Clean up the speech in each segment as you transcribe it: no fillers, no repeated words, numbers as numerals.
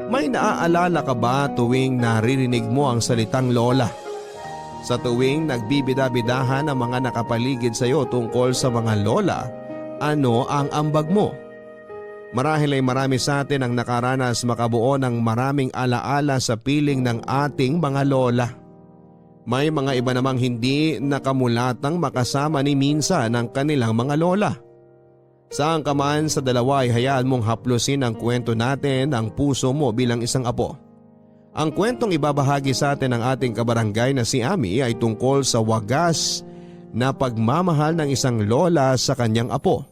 May naaalala ka ba tuwing naririnig mo ang salitang lola? Sa tuwing nagbibida-bidahan ang mga nakapaligid sa iyo tungkol sa mga lola, ano ang ambag mo? Marahil ay marami sa atin ang nakaranas makabuo ng maraming alaala sa piling ng ating mga lola. May mga iba namang hindi nakamulatang makasama ni minsan ang kanilang mga lola. Saan ka man sa dalawa ay hayaan mong haplusin ang kwento natin ang puso mo bilang isang apo. Ang kwentong ibabahagi sa atin ng ating kabarangay na si Ami ay tungkol sa wagas na pagmamahal ng isang lola sa kanyang apo.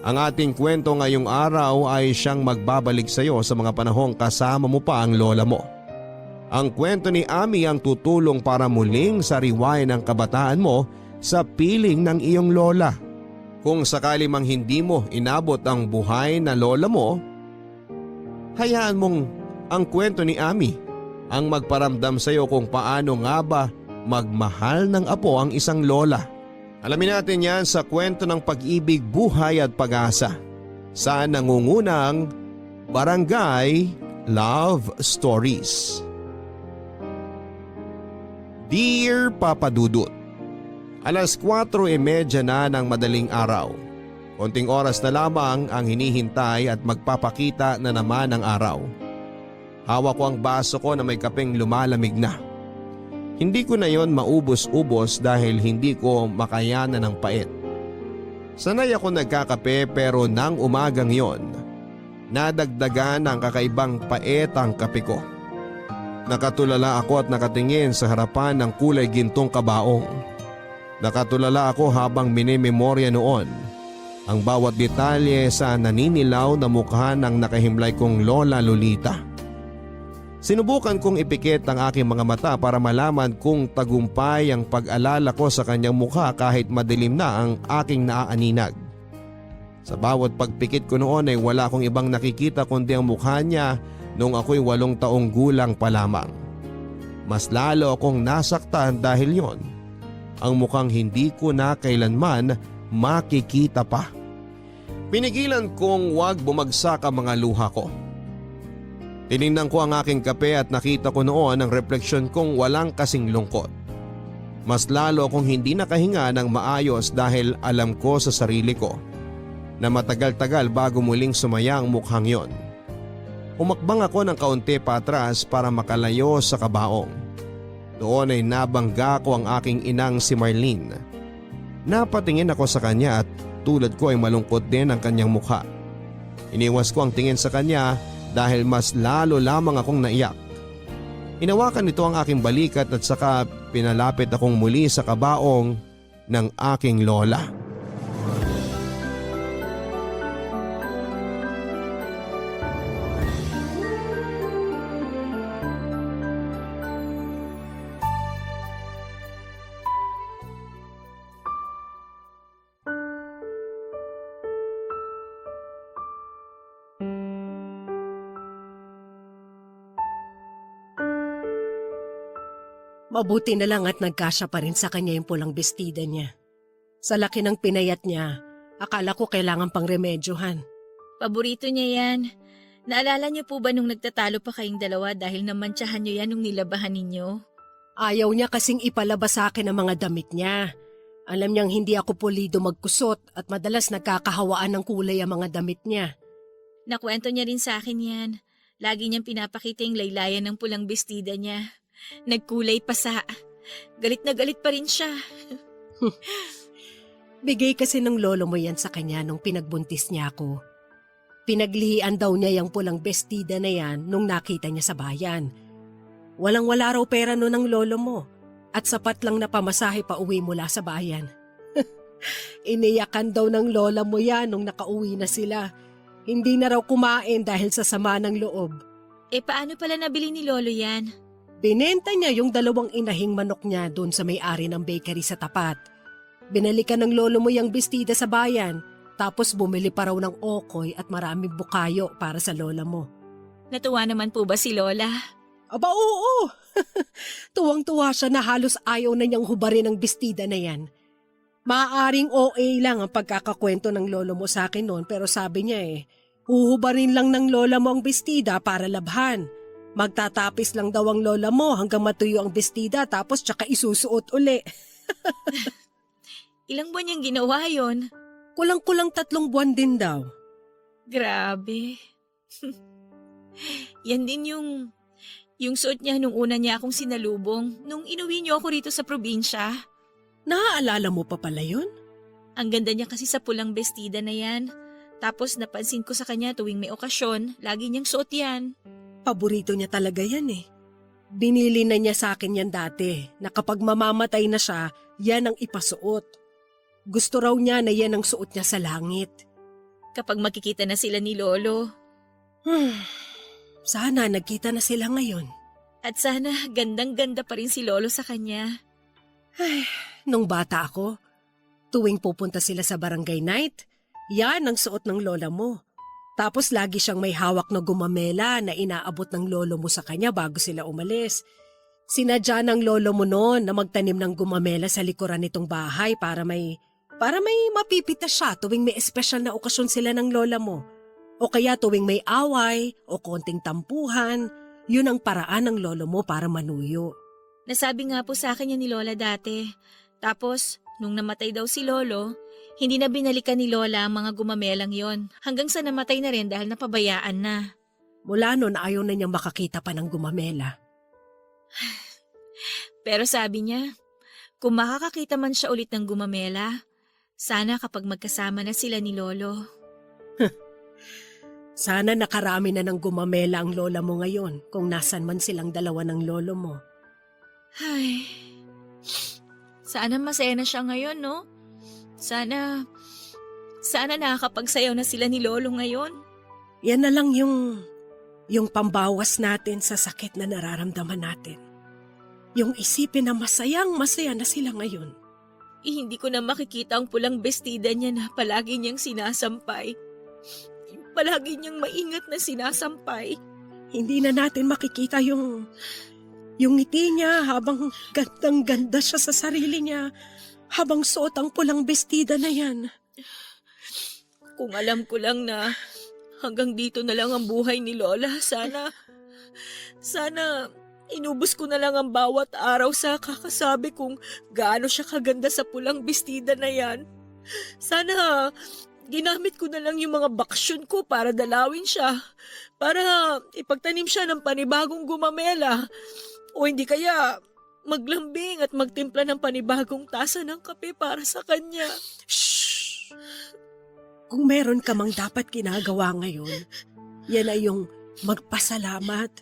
Ang ating kwento ngayong araw ay siyang magbabalik sa iyo sa mga panahong kasama mo pa ang lola mo. Ang kwento ni Ami ang tutulong para muling sariwain ang kabataan mo sa piling ng iyong lola. Kung sakali mang hindi mo inabot ang buhay na lola mo, hayaan mong ang kwento ni Ami ang magparamdam sa iyo kung paano nga ba magmahal ng apo ang isang lola. Alamin natin yan sa kwento ng pag-ibig, buhay at pag-asa sa nangungunang Barangay Love Stories. Dear Papa Dudut, alas 4:30 na ng madaling araw. Konting oras na lamang ang hinihintay at magpapakita na naman ang araw. Hawak ko ang baso ko na may kapeng lumalamig na. Hindi ko na yon maubos-ubos dahil hindi ko makayanan ng pait. Sanay ako nagkakape pero nang umagang yon, nadagdagan ng kakaibang pait ang kape ko. Nakatulala ako at nakatingin sa harapan ng kulay gintong kabaong. Nakatulala ako habang minimemorya noon ang bawat detalye sa naninilaw na mukha ng nakahimlay kong Lola Lolita. Sinubukan kong ipikit ang aking mga mata para malaman kung tagumpay ang pag-alala ko sa kanyang mukha kahit madilim na ang aking naaaninag. Sa bawat pagpikit ko noon ay wala akong ibang nakikita kundi ang mukha niya noong ako'y 8 taong gulang pa lamang. Mas lalo akong nasaktan dahil yon, ang mukhang hindi ko na kailanman makikita pa. Pinigilan kong wag bumagsak ang mga luha ko. Tinignan ko ang aking kape at nakita ko noon ang refleksyon kong walang kasing lungkot. Mas lalo akong hindi nakahinga ng maayos dahil alam ko sa sarili ko na matagal-tagal bago muling sumaya ang mukhang yon. Umakbang ako ng kaunti pa atras para makalayo sa kabaong. Doon ay nabangga ko ang aking inang si Marlene. Napatingin ako sa kanya at tulad ko ay malungkot din ang kanyang mukha. Iniwas ko ang tingin sa kanya dahil mas lalo lamang akong naiyak. Inawakan nito ang aking balikat at saka pinalapit akong muli sa kabaong ng aking lola. Mabuti na lang at nagkasya pa rin sa kanya yung pulang bestida niya. Sa laki ng pinayat niya, akala ko kailangan pang remedyohan. Paborito niya yan. Naalala niyo po ba nung nagtatalo pa kayong dalawa dahil namantsahan niyo yan nung nilabahan ninyo? Ayaw niya kasing ipalabas sa akin ang mga damit niya. Alam niyang hindi ako pulido magkusot at madalas nagkakahawaan ng kulay ang mga damit niya. Nakwento niya rin sa akin yan. Lagi niyang pinapakita yung laylayan ng pulang bestida niya. Nagkulay pa sa... Galit na galit pa rin siya. Bigay kasi ng lolo mo yan sa kanya nung pinagbuntis niya ako. Pinaglihian daw niya yung pulang bestida na yan nung nakita niya sa bayan. Walang-wala raw pera noon ng lolo mo at sapat lang na pamasahe pa uwi mula sa bayan. Iniyakan daw ng lola mo yan nung nakauwi na sila. Hindi na raw kumain dahil sa sama ng loob. Paano pala nabili ni lolo yan? Binenta niya yung 2 inahing manok niya doon sa may-ari ng bakery sa tapat. Binalikan ng lolo mo yung bestida sa bayan, tapos bumili pa raw ng okoy at maraming bukayo para sa lola mo. Natuwa naman po ba si lola? Aba oo! Tuwang-tuwa siya na halos ayaw na niyang hubarin ang bestida na yan. Maaaring OA lang ang pagkakakwento ng lolo mo sa akin noon pero sabi niya Uhubarin lang ng lola mo ang bestida para labhan. Magtatapis lang daw ang lola mo hanggang matuyo ang bestida tapos tsaka isusuot uli. Ilang buwan niyang ginawa yon? Kulang-kulang 3 buwan din daw. Grabe. Yan din yung suot niya nung una niya akong sinalubong nung inuwi niyo ako rito sa probinsya. Naaalala mo pa pala yun? Ang ganda niya kasi sa pulang bestida na yan. Tapos napansin ko sa kanya tuwing may okasyon, lagi niyang suot yan. Paborito niya talaga yan eh. Binili na niya sa akin yan dati na kapag mamamatay na siya, yan ang ipasuot. Gusto raw niya na yan ang suot niya sa langit. Kapag makikita na sila ni Lolo. Sana nagkita na sila ngayon. At sana gandang-ganda pa rin si Lolo sa kanya. Nung bata ako, tuwing pupunta sila sa barangay night, yan ang suot ng lola mo. Tapos lagi siyang may hawak na gumamela na inaabot ng lolo mo sa kanya bago sila umalis. Sinadya ng lolo mo noon na magtanim ng gumamela sa likuran nitong bahay para may mapipita siya tuwing may espesyal na okasyon sila ng lola mo. O kaya tuwing may away o konting tampuhan, yun ang paraan ng lolo mo para manuyo. Nasabi nga po sa akin yan ni Lola dati. Tapos, nung namatay daw si Lolo, hindi na binalikan ni Lola ang mga gumamelang yon hanggang sa namatay na rin dahil napabayaan na. Mula noon ayaw na niyang makakita pa ng gumamela. Pero sabi niya, kung makakakita man siya ulit ng gumamela, sana kapag magkasama na sila ni Lolo. Sana nakarami na ng gumamela ang lola mo ngayon kung nasan man silang dalawa ng lolo mo. Ay, sana masaya na siya ngayon, no? Sana nakakapagsayaw na sila ni Lolo ngayon. Yan na lang yung pambawas natin sa sakit na nararamdaman natin. Yung isipin na masaya na sila ngayon. Hindi ko na makikita ang pulang bestida niya na palagi niyang sinasampay. Palagi niyang maingat na sinasampay. Hindi na natin makikita yung ngiti niya habang gandang-ganda siya sa sarili niya, habang suot ang pulang bestida na yan. Kung alam ko lang na hanggang dito na lang ang buhay ni Lola, sana inubos ko na lang ang bawat araw sa kakasabi kung gaano siya kaganda sa pulang bestida na yan. Sana ginamit ko na lang yung mga baksyon ko para dalawin siya, para ipagtanim siya ng panibagong gumamela. O hindi kaya maglambing at magtimpla ng panibagong tasa ng kape para sa kanya. Shhh! Kung meron ka mang dapat ginagawa ngayon, yan ay yung magpasalamat.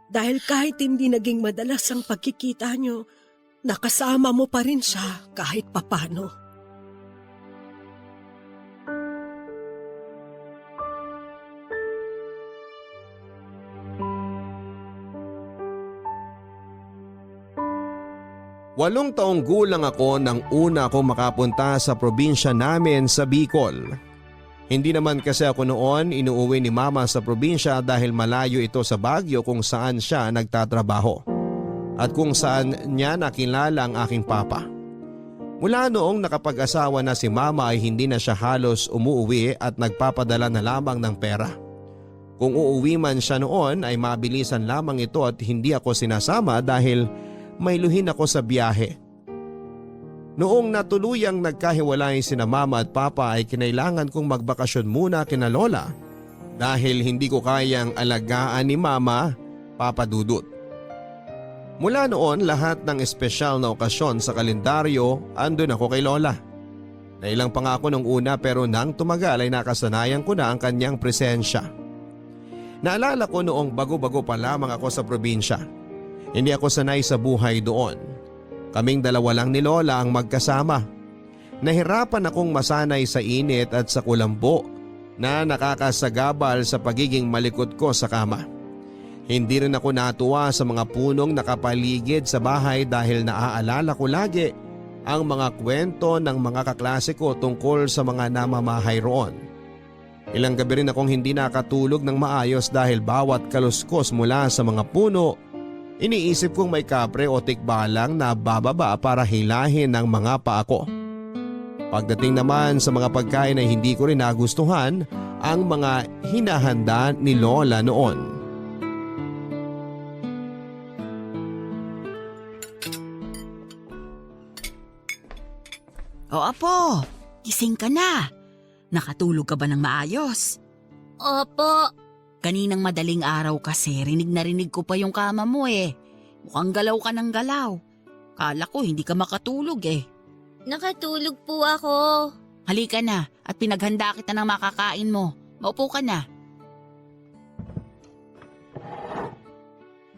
Dahil kahit hindi naging madalas ang pagkikita nyo, nakasama mo pa rin siya kahit papano. Walong taong gulang ako nang una akong makapunta sa probinsya namin sa Bicol. Hindi naman kasi ako noon inuuwi ni mama sa probinsya dahil malayo ito sa Baguio kung saan siya nagtatrabaho at kung saan niya nakilala ang aking papa. Mula noong nakapag-asawa na si mama ay hindi na siya halos umuuwi at nagpapadala na lamang ng pera. Kung uuwi man siya noon ay mabilisan lamang ito at hindi ako sinasama dahil may luhin ako sa biyahe. Noong natuluyang nagkahiwalay sina mama at papa ay kinailangan kong magbakasyon muna kina lola dahil hindi ko kayang alagaan ni mama, Papa Dudut. Mula noon lahat ng espesyal na okasyon sa kalendaryo andun ako kay lola. Nailang pa nga ako nung una pero nang tumagal ay nakasanayan ko na ang kanyang presensya. Naalala ko noong bago-bago pa lamang ako sa probinsya. Hindi ako sanay sa buhay doon. Kaming dalawa lang ni Lola ang magkasama. Nahirapan akong masanay sa init at sa kulambo na nakakasagabal sa pagiging malikot ko sa kama. Hindi rin ako natuwa sa mga punong nakapaligid sa bahay dahil naaalala ko lagi ang mga kwento ng mga kaklase ko tungkol sa mga namamahay roon. Ilang gabi rin akong hindi nakatulog ng maayos dahil bawat kaluskos mula sa mga puno, iniisip kong may kapre o tikbalang na bababa para hilahin ng mga paa ko. Pagdating naman sa mga pagkain ay hindi ko rin nagustuhan ang mga hinahanda ni Lola noon. O apo, gising ka na. Nakatulog ka ba ng maayos? Opo. Kaninang madaling araw kasi rinig na rinig ko pa yung kama mo eh. Mukhang galaw ka ng galaw. Kala ko hindi ka makatulog eh. Nakatulog po ako. Halika na at pinaghanda kita ng makakain mo. Maupo ka na.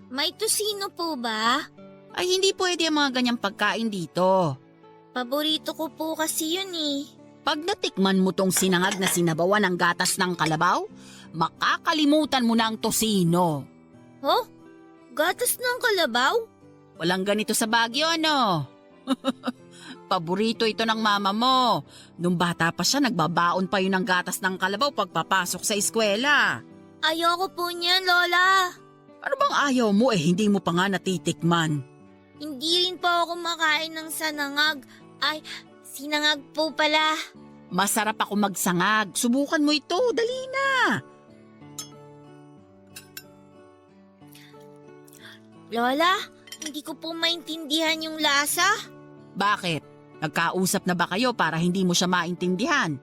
May tusino po ba? Ay hindi pwede ang mga ganyang pagkain dito. Paborito ko po kasi yun eh. Pag natikman mo tong sinangag na sinabawan ng gatas ng kalabaw, makakalimutan mo na ang tosino. Oh? Gatas ng kalabaw? Walang ganito sa Baguio ano? Paborito ito ng mama mo. Nung bata pa siya, nagbabaon pa yun ng gatas ng kalabaw pagpapasok sa eskwela. Ayoko po niyan, Lola. Ano bang ayaw mo hindi mo pa nga natitikman? Hindi rin po ako kumakain ng sanangag. Ay, sinangag po pala. Masarap ako magsangag. Subukan mo ito, dali na. Lola, hindi ko po maintindihan yung lasa. Bakit? Nagkausap na ba kayo para hindi mo siya maintindihan?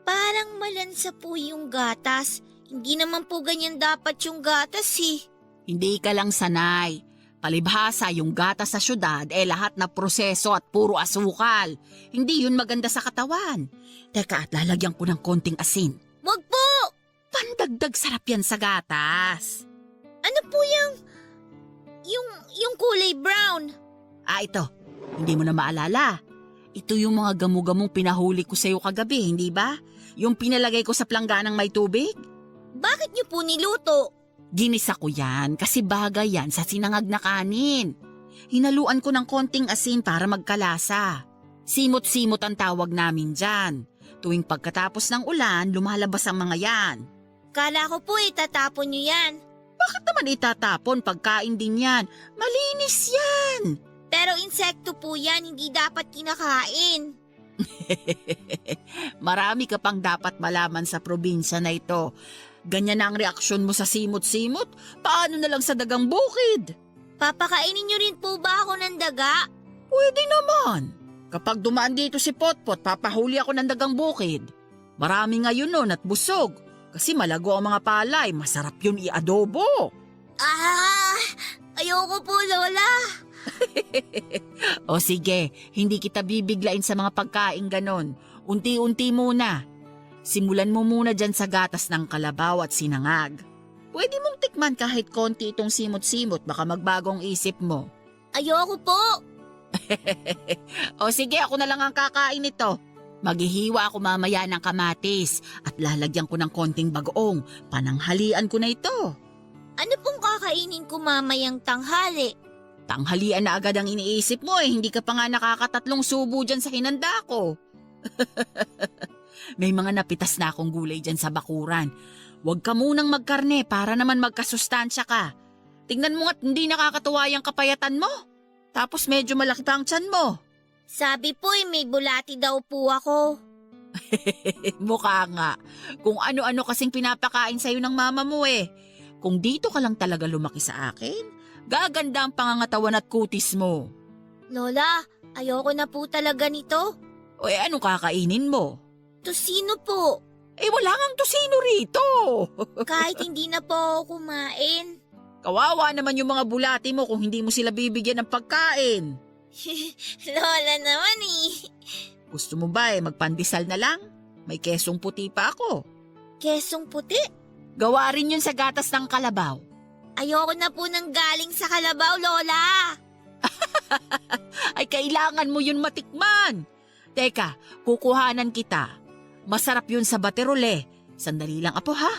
Parang malansa po yung gatas. Hindi naman po ganyan dapat yung gatas eh. Hindi ka lang sanay. Palibhasa yung gatas sa syudad lahat na proseso at puro asukal. Hindi yun maganda sa katawan. Teka at lalagyan ko ng konting asin. Wag po! Pandagdag sarap yan sa gatas. Ano po yung kulay brown? Ito. Hindi mo na maalala. Ito yung mga gamu-gamong pinahuli ko sa'yo kagabi, hindi ba? Yung pinalagay ko sa plangganang may tubig? Bakit niyo po niluto? Ginisa ko yan kasi bagay yan sa sinangag na kanin. Hinaluan ko ng konting asin para magkalasa. Simot-simot ang tawag namin dyan. Tuwing pagkatapos ng ulan, lumalabas ang mga yan. Kala ko po itatapon niyo yan. Bakit naman itatapon? Pagkain din yan. Malinis yan. Pero insekto po yan, hindi dapat kinakain. Marami ka pang dapat malaman sa probinsya na ito. Ganyan na ang reaksyon mo sa simot-simot. Paano na lang sa dagang bukid? Papakainin niyo rin po ba ako ng daga? Pwede naman. Kapag dumaan dito si Potpot, papahuli ako ng dagang bukid. Marami ngayon nun at busog. Kasi malago ang mga palay, masarap yun i-adobo. Ayoko po, Lola. O sige, hindi kita bibiglain sa mga pagkain ganon. Unti-unti muna. Simulan mo muna dyan sa gatas ng kalabaw at sinangag. Pwede mong tikman kahit konti itong simot-simot, baka magbagong isip mo. Ayoko po. O sige, ako na lang ang kakain nito. Maghihiwa ako mamaya ng kamatis at lalagyan ko ng konting bagoong. Pananghalian ko na ito. Ano pong kakainin ko mamayang tanghali? Tanghalian na agad ang iniisip mo hindi ka pa nga nakakatatlong subo dyan sa hinanda ko. May mga napitas na akong gulay dyan sa bakuran. Huwag ka munang magkarne para naman magkasustansya ka. Tingnan mo nga't hindi nakakatuwa yung kapayatan mo. Tapos medyo malaki pa ang tiyan mo. Sabi po may bulati daw po ako. Mukha nga. Kung ano-ano kasing pinapakain sa'yo ng mama mo Kung dito ka lang talaga lumaki sa akin, gaganda ang pangangatawan at kutis mo. Lola, ayoko na po talaga nito. O anong kakainin mo? Tusino po. Wala ngang tosino rito. Kahit hindi na po ako kumain. Kawawa naman yung mga bulati mo kung hindi mo sila bibigyan ng pagkain. Lola naman Gusto mo ba magpandesal na lang? May kesong puti pa ako. Kesong puti? Gawa rin yun sa gatas ng kalabaw. Ayoko na po nang galing sa kalabaw, Lola. Ay kailangan mo yun matikman. Teka, kukuhanan kita. Masarap yun sa baterole. Sandali lang apo ha.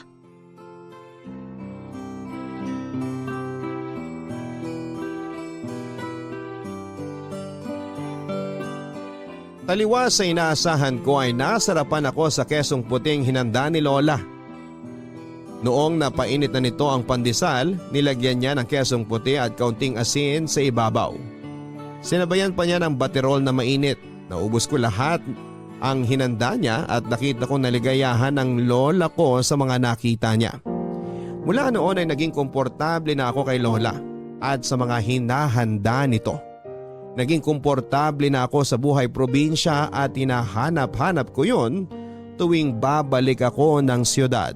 Taliwas sa inaasahan ko ay nasarapan ako sa kesong puting hinanda ni Lola. Noong napainit na nito ang pandesal, nilagyan niya ng kesong puti at kaunting asin sa ibabaw. Sinabayan pa niya ng baterol na mainit. Naubos ko lahat ang hinanda niya at nakita ko naligayahan ng lola ko sa mga nakita niya. Mula noon ay naging komportable na ako kay lola at sa mga hinahanda nito. Naging komportable na ako sa buhay probinsya at hinahanap-hanap ko yun tuwing babalik ako ng siyudad.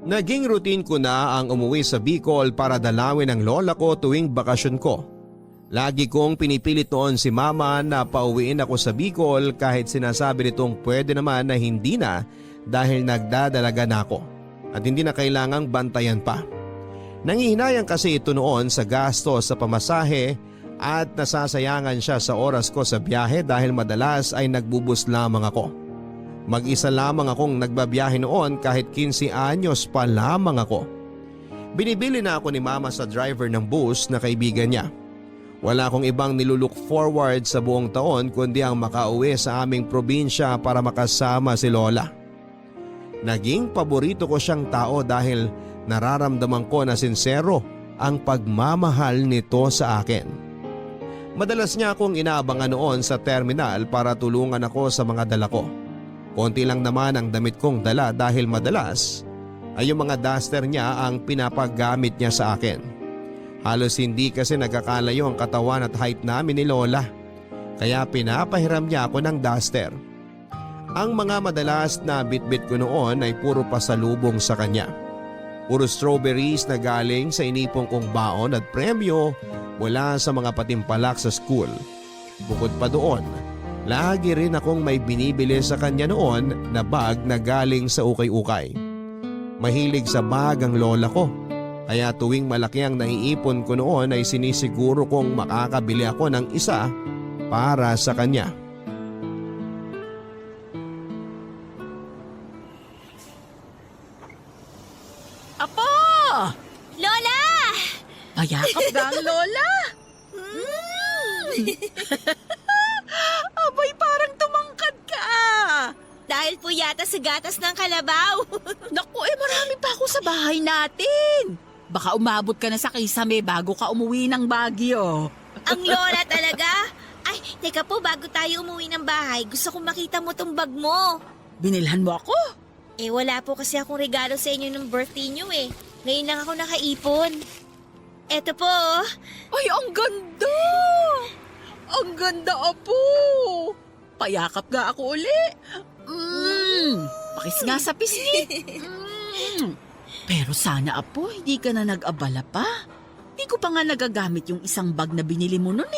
Naging routine ko na ang umuwi sa Bicol para dalawin ang lola ko tuwing bakasyon ko. Lagi kong pinipilit noon si mama na pauwiin ako sa Bicol kahit sinasabi nitong pwede naman na hindi na dahil nagdadalaga na ako at hindi na kailangang bantayan pa. Nangihinayang kasi ito noon sa gasto sa pamasahe at nasasayangan siya sa oras ko sa biyahe dahil madalas ay nagbubus lamang ako. Mag-isa lamang akong nagbabiyahe noon kahit 15 anyos pa lamang ako. Binibili na ako ni mama sa driver ng bus na kaibigan niya. Wala akong ibang nilulook forward sa buong taon kundi ang makauwi sa aming probinsya para makasama si lola. Naging paborito ko siyang tao dahil nararamdaman ko na sincero ang pagmamahal nito sa akin. Madalas niya akong inaabangan noon sa terminal para tulungan ako sa mga dala ko. Konti lang naman ang damit kong dala dahil madalas ay yung mga duster niya ang pinapagamit niya sa akin. Halos hindi kasi nagkakalayo ang katawan at height namin ni lola. Kaya pinapahiram niya ako ng duster. Ang mga madalas na bitbit ko noon ay puro pasalubong sa kanya. Puro strawberries na galing sa inipong kong baon at premyo mula sa mga patimpalak sa school. Bukod pa doon, lagi rin akong may binibili sa kanya noon na bag na galing sa ukay-ukay. Mahilig sa bag ang lola ko. Kaya tuwing malaki ang naiipon ko noon ay sinisiguro kong makakabili ako ng isa para sa kanya. Apo! Lola! Payakap ka ang lola! Abay, parang tumangkad ka! Dahil po yata sa gatas ng kalabaw. Naku, marami pa ako sa bahay natin. Baka umabot ka na sa Kisame bago ka umuwi ng Baguio. Ang lola talaga? Ay, teka po, bago tayo umuwi ng bahay, gusto kong makita mo tong bag mo. Binilhan mo ako? Wala po kasi akong regalo sa inyo ng birthday nyo Ngayon lang ako nakaipon. Eto po. Ay, ang ganda! Ang ganda, Apo! Payakap nga ako uli. Pakis nga sa pisngi. Pero sana, Apo, hindi ka na nag-abala pa. Hindi ko pa nga nagagamit yung isang bag na binili mo nun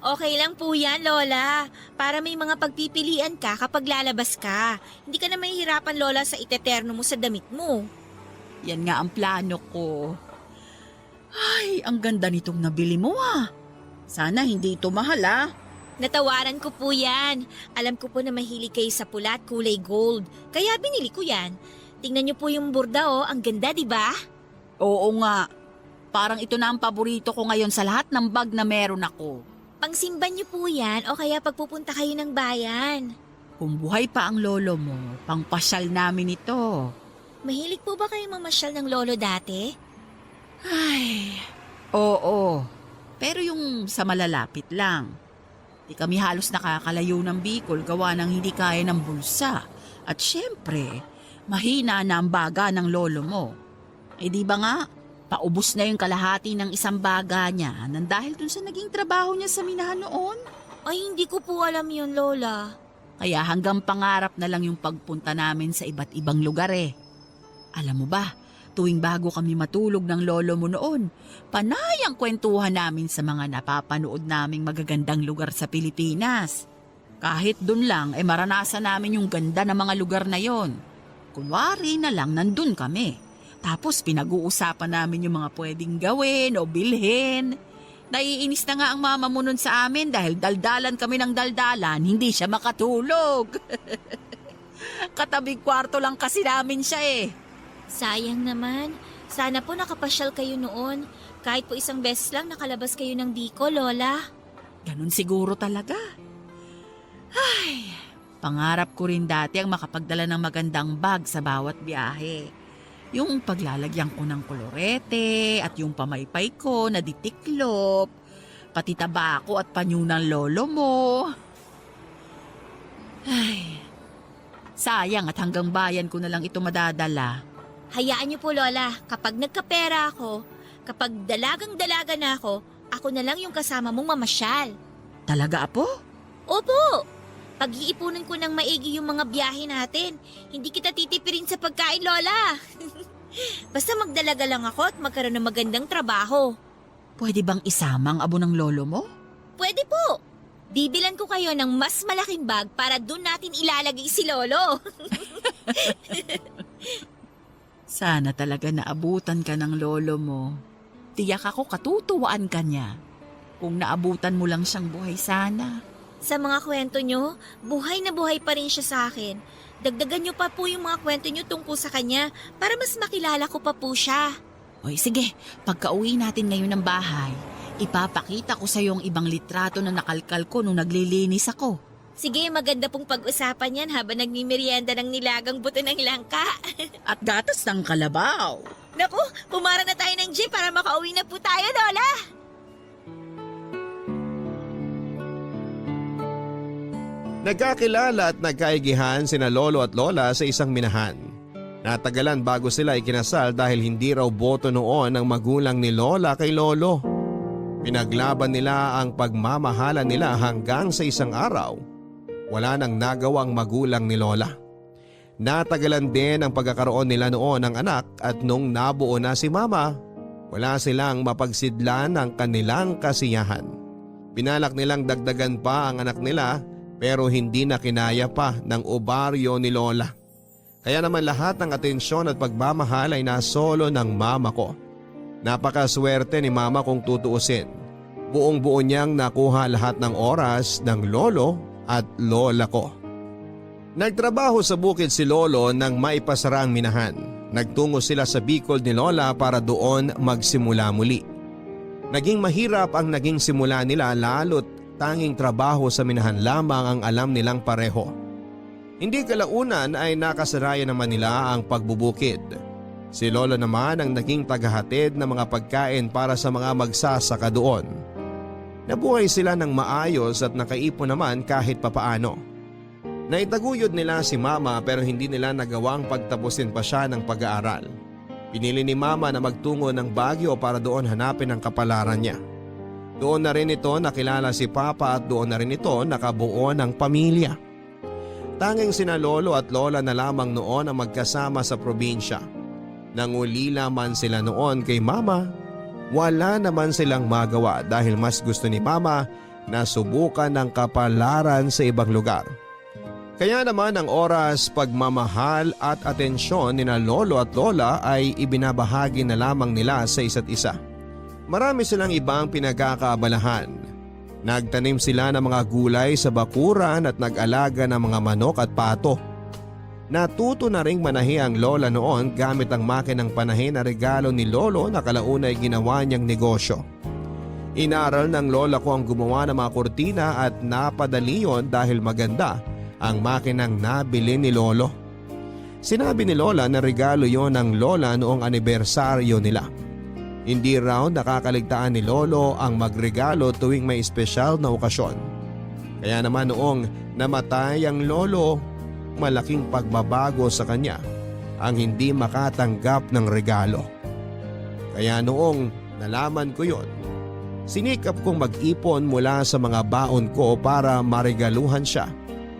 Okay lang po yan, Lola. Para may mga pagpipilian ka kapag lalabas ka. Hindi ka na mahihirapan, Lola, sa iteterno mo sa damit mo. Yan nga ang plano ko. Ay, ang ganda nitong nabili mo Sana hindi ito mahal Natawaran ko po yan. Alam ko po na mahilig kayo sa pula at kulay gold. Kaya binili ko yan. Tingnan niyo po yung burda ang ganda, di ba? Oo nga. Parang ito na ang paborito ko ngayon sa lahat ng bag na meron ako. Pangsimban niyo po yan o kaya pagpupunta kayo ng bayan. Kung buhay pa ang lolo mo, pangpasyal namin ito. Mahilig po ba kayo mamasyal ng lolo dati? Ay, oo. Pero yung sa malalapit lang. Di kami halos nakakalayo ng Bicol gawa ng hindi kaya ng bulsa. At syempre, mahina na ang baga ng lolo mo. Di ba nga, paubos na yung kalahati ng isang baga niya nang dahil dun sa naging trabaho niya sa minahan noon. Ay, hindi ko po alam yun, Lola. Kaya hanggang pangarap na lang yung pagpunta namin sa iba't ibang lugar Alam mo ba, tuwing bago kami matulog ng lolo mo noon, panay ang kwentuhan namin sa mga napapanood naming magagandang lugar sa Pilipinas. Kahit dun lang maranasan namin yung ganda ng mga lugar na yon. Kunwari na lang nandun kami. Tapos pinag-uusapan namin yung mga pwedeng gawin o bilhin. Naiinis na nga ang mama mo nun sa amin dahil daldalan kami ng daldalan, hindi siya makatulog. Katabing kwarto lang kasi namin siya Sayang naman. Sana po nakapasyal kayo noon. Kahit po isang beses lang nakalabas kayo ng Bicol, Lola. Ganun siguro talaga. Ay, pangarap ko rin dati ang makapagdala ng magandang bag sa bawat biyahe. Yung paglalagyan ko ng kolorete at yung pamaypay ko na ditiklop, pati tabako at panyo ng lolo mo. Ay, sayang at hanggang bayan ko na lang ito madadala. Hayaan niyo po, Lola. Kapag nagkapera ako, kapag dalagang-dalaga na ako na lang yung kasama mong mamasyal. Talaga, Apo? Opo! Pag-iipunan ko ng maigi yung mga biyahe natin. Hindi kita titipirin sa pagkain, Lola. Basta magdalaga lang ako at magkaroon ng magandang trabaho. Pwede bang isama ang abo ng lolo mo? Pwede po. Bibilan ko kayo ng mas malaking bag para doon natin ilalagay si Lolo. Sana talaga naabutan ka ng lolo mo. Tiyak ako katutuwaan ka niya. Kung naabutan mo lang siyang buhay sana. Sa mga kwento nyo, buhay na buhay pa rin siya sa akin. Dagdagan nyo pa po yung mga kwento nyo tungkol sa kanya para mas makilala ko pa po siya. Oy, sige, pagka-uwi natin ngayon ng bahay, ipapakita ko sa iyo ang ibang litrato na nakalkal ko nung naglilinis ako. Sige, maganda pong pag-usapan yan habang nagmimerienda ng nilagang buto ng langka. At gatas ng kalabaw. Naku, pumara na tayo ng jeep para makauwi na po tayo, Lola. Nagkakilala at nagkaigihan sina lolo at lola sa isang minahan. Natagalan bago sila ikinasal dahil hindi raw boto noon ang magulang ni lola kay lolo. Pinaglaban nila ang pagmamahalan nila hanggang sa isang araw. Wala nang nagawang magulang ni lola. Natagalan din ang pagkakaroon nila noon ng anak at nung nabuo na si mama, wala silang mapagsidlan ng kanilang kasiyahan. Pinalak nilang dagdagan pa ang anak nila pero hindi na kinaya pa ng obaryo ni lola. Kaya naman lahat ng atensyon at pagmamahal ay nasolo ng mama ko. Napakaswerte ni mama kung tutuusin. Buong-buo niyang nakuha lahat ng oras ng lolo at lola ko. Nagtrabaho sa bukid si lolo nang maipasara ang minahan. Nagtungo sila sa Bicol ni lola para doon magsimula muli. Naging mahirap ang naging simula nila lalo't tanging trabaho sa minahan lamang ang alam nilang pareho. Hindi kalaunan ay nakasarayan naman nila ang pagbubukid. Si lolo naman ang naging tagahatid ng mga pagkain para sa mga magsasaka doon. Nabuhay sila ng maayos at nakaipon naman kahit papaano. Naitaguyod nila si mama pero hindi nila nagawang pagtapusin pa siya ng pag-aaral. Pinili ni mama na magtungo ng Baguio para doon hanapin ang kapalaran niya. Doon na rin ito nakilala si papa at doon na rin ito nakabuo ng pamilya. Tanging sina lolo at lola na lamang noon ang magkasama sa probinsya. Nangulila man sila noon kay mama, wala naman silang magawa dahil mas gusto ni mama na subukan ng kapalaran sa ibang lugar. Kaya naman ang oras, pagmamahal at atensyon ni na lolo at lola ay ibinabahagi na lamang nila sa isa't isa. Marami silang ibang pinagkakaabalahan. Nagtanim sila ng mga gulay sa bakuran at nag-alaga ng mga manok at pato. Natuto na ring manahi ang lola noon gamit ang makinang panahi na regalo ni lolo na kalaunay ginawa niyang negosyo. Inaral ng lola ko ang gumawa ng mga kurtina at napadali yon dahil maganda ang makinang nabili ni lolo. Sinabi ni lola na regalo yon ng lola noong anibersaryo nila. Hindi raw nakakaligtaan ni lolo ang magregalo tuwing may espesyal na okasyon. Kaya naman noong namatay ang lolo, malaking pagbabago sa kanya ang hindi makatanggap ng regalo. Kaya noong nalaman ko yon, sinikap kong mag-ipon mula sa mga baon ko para maregaluhan siya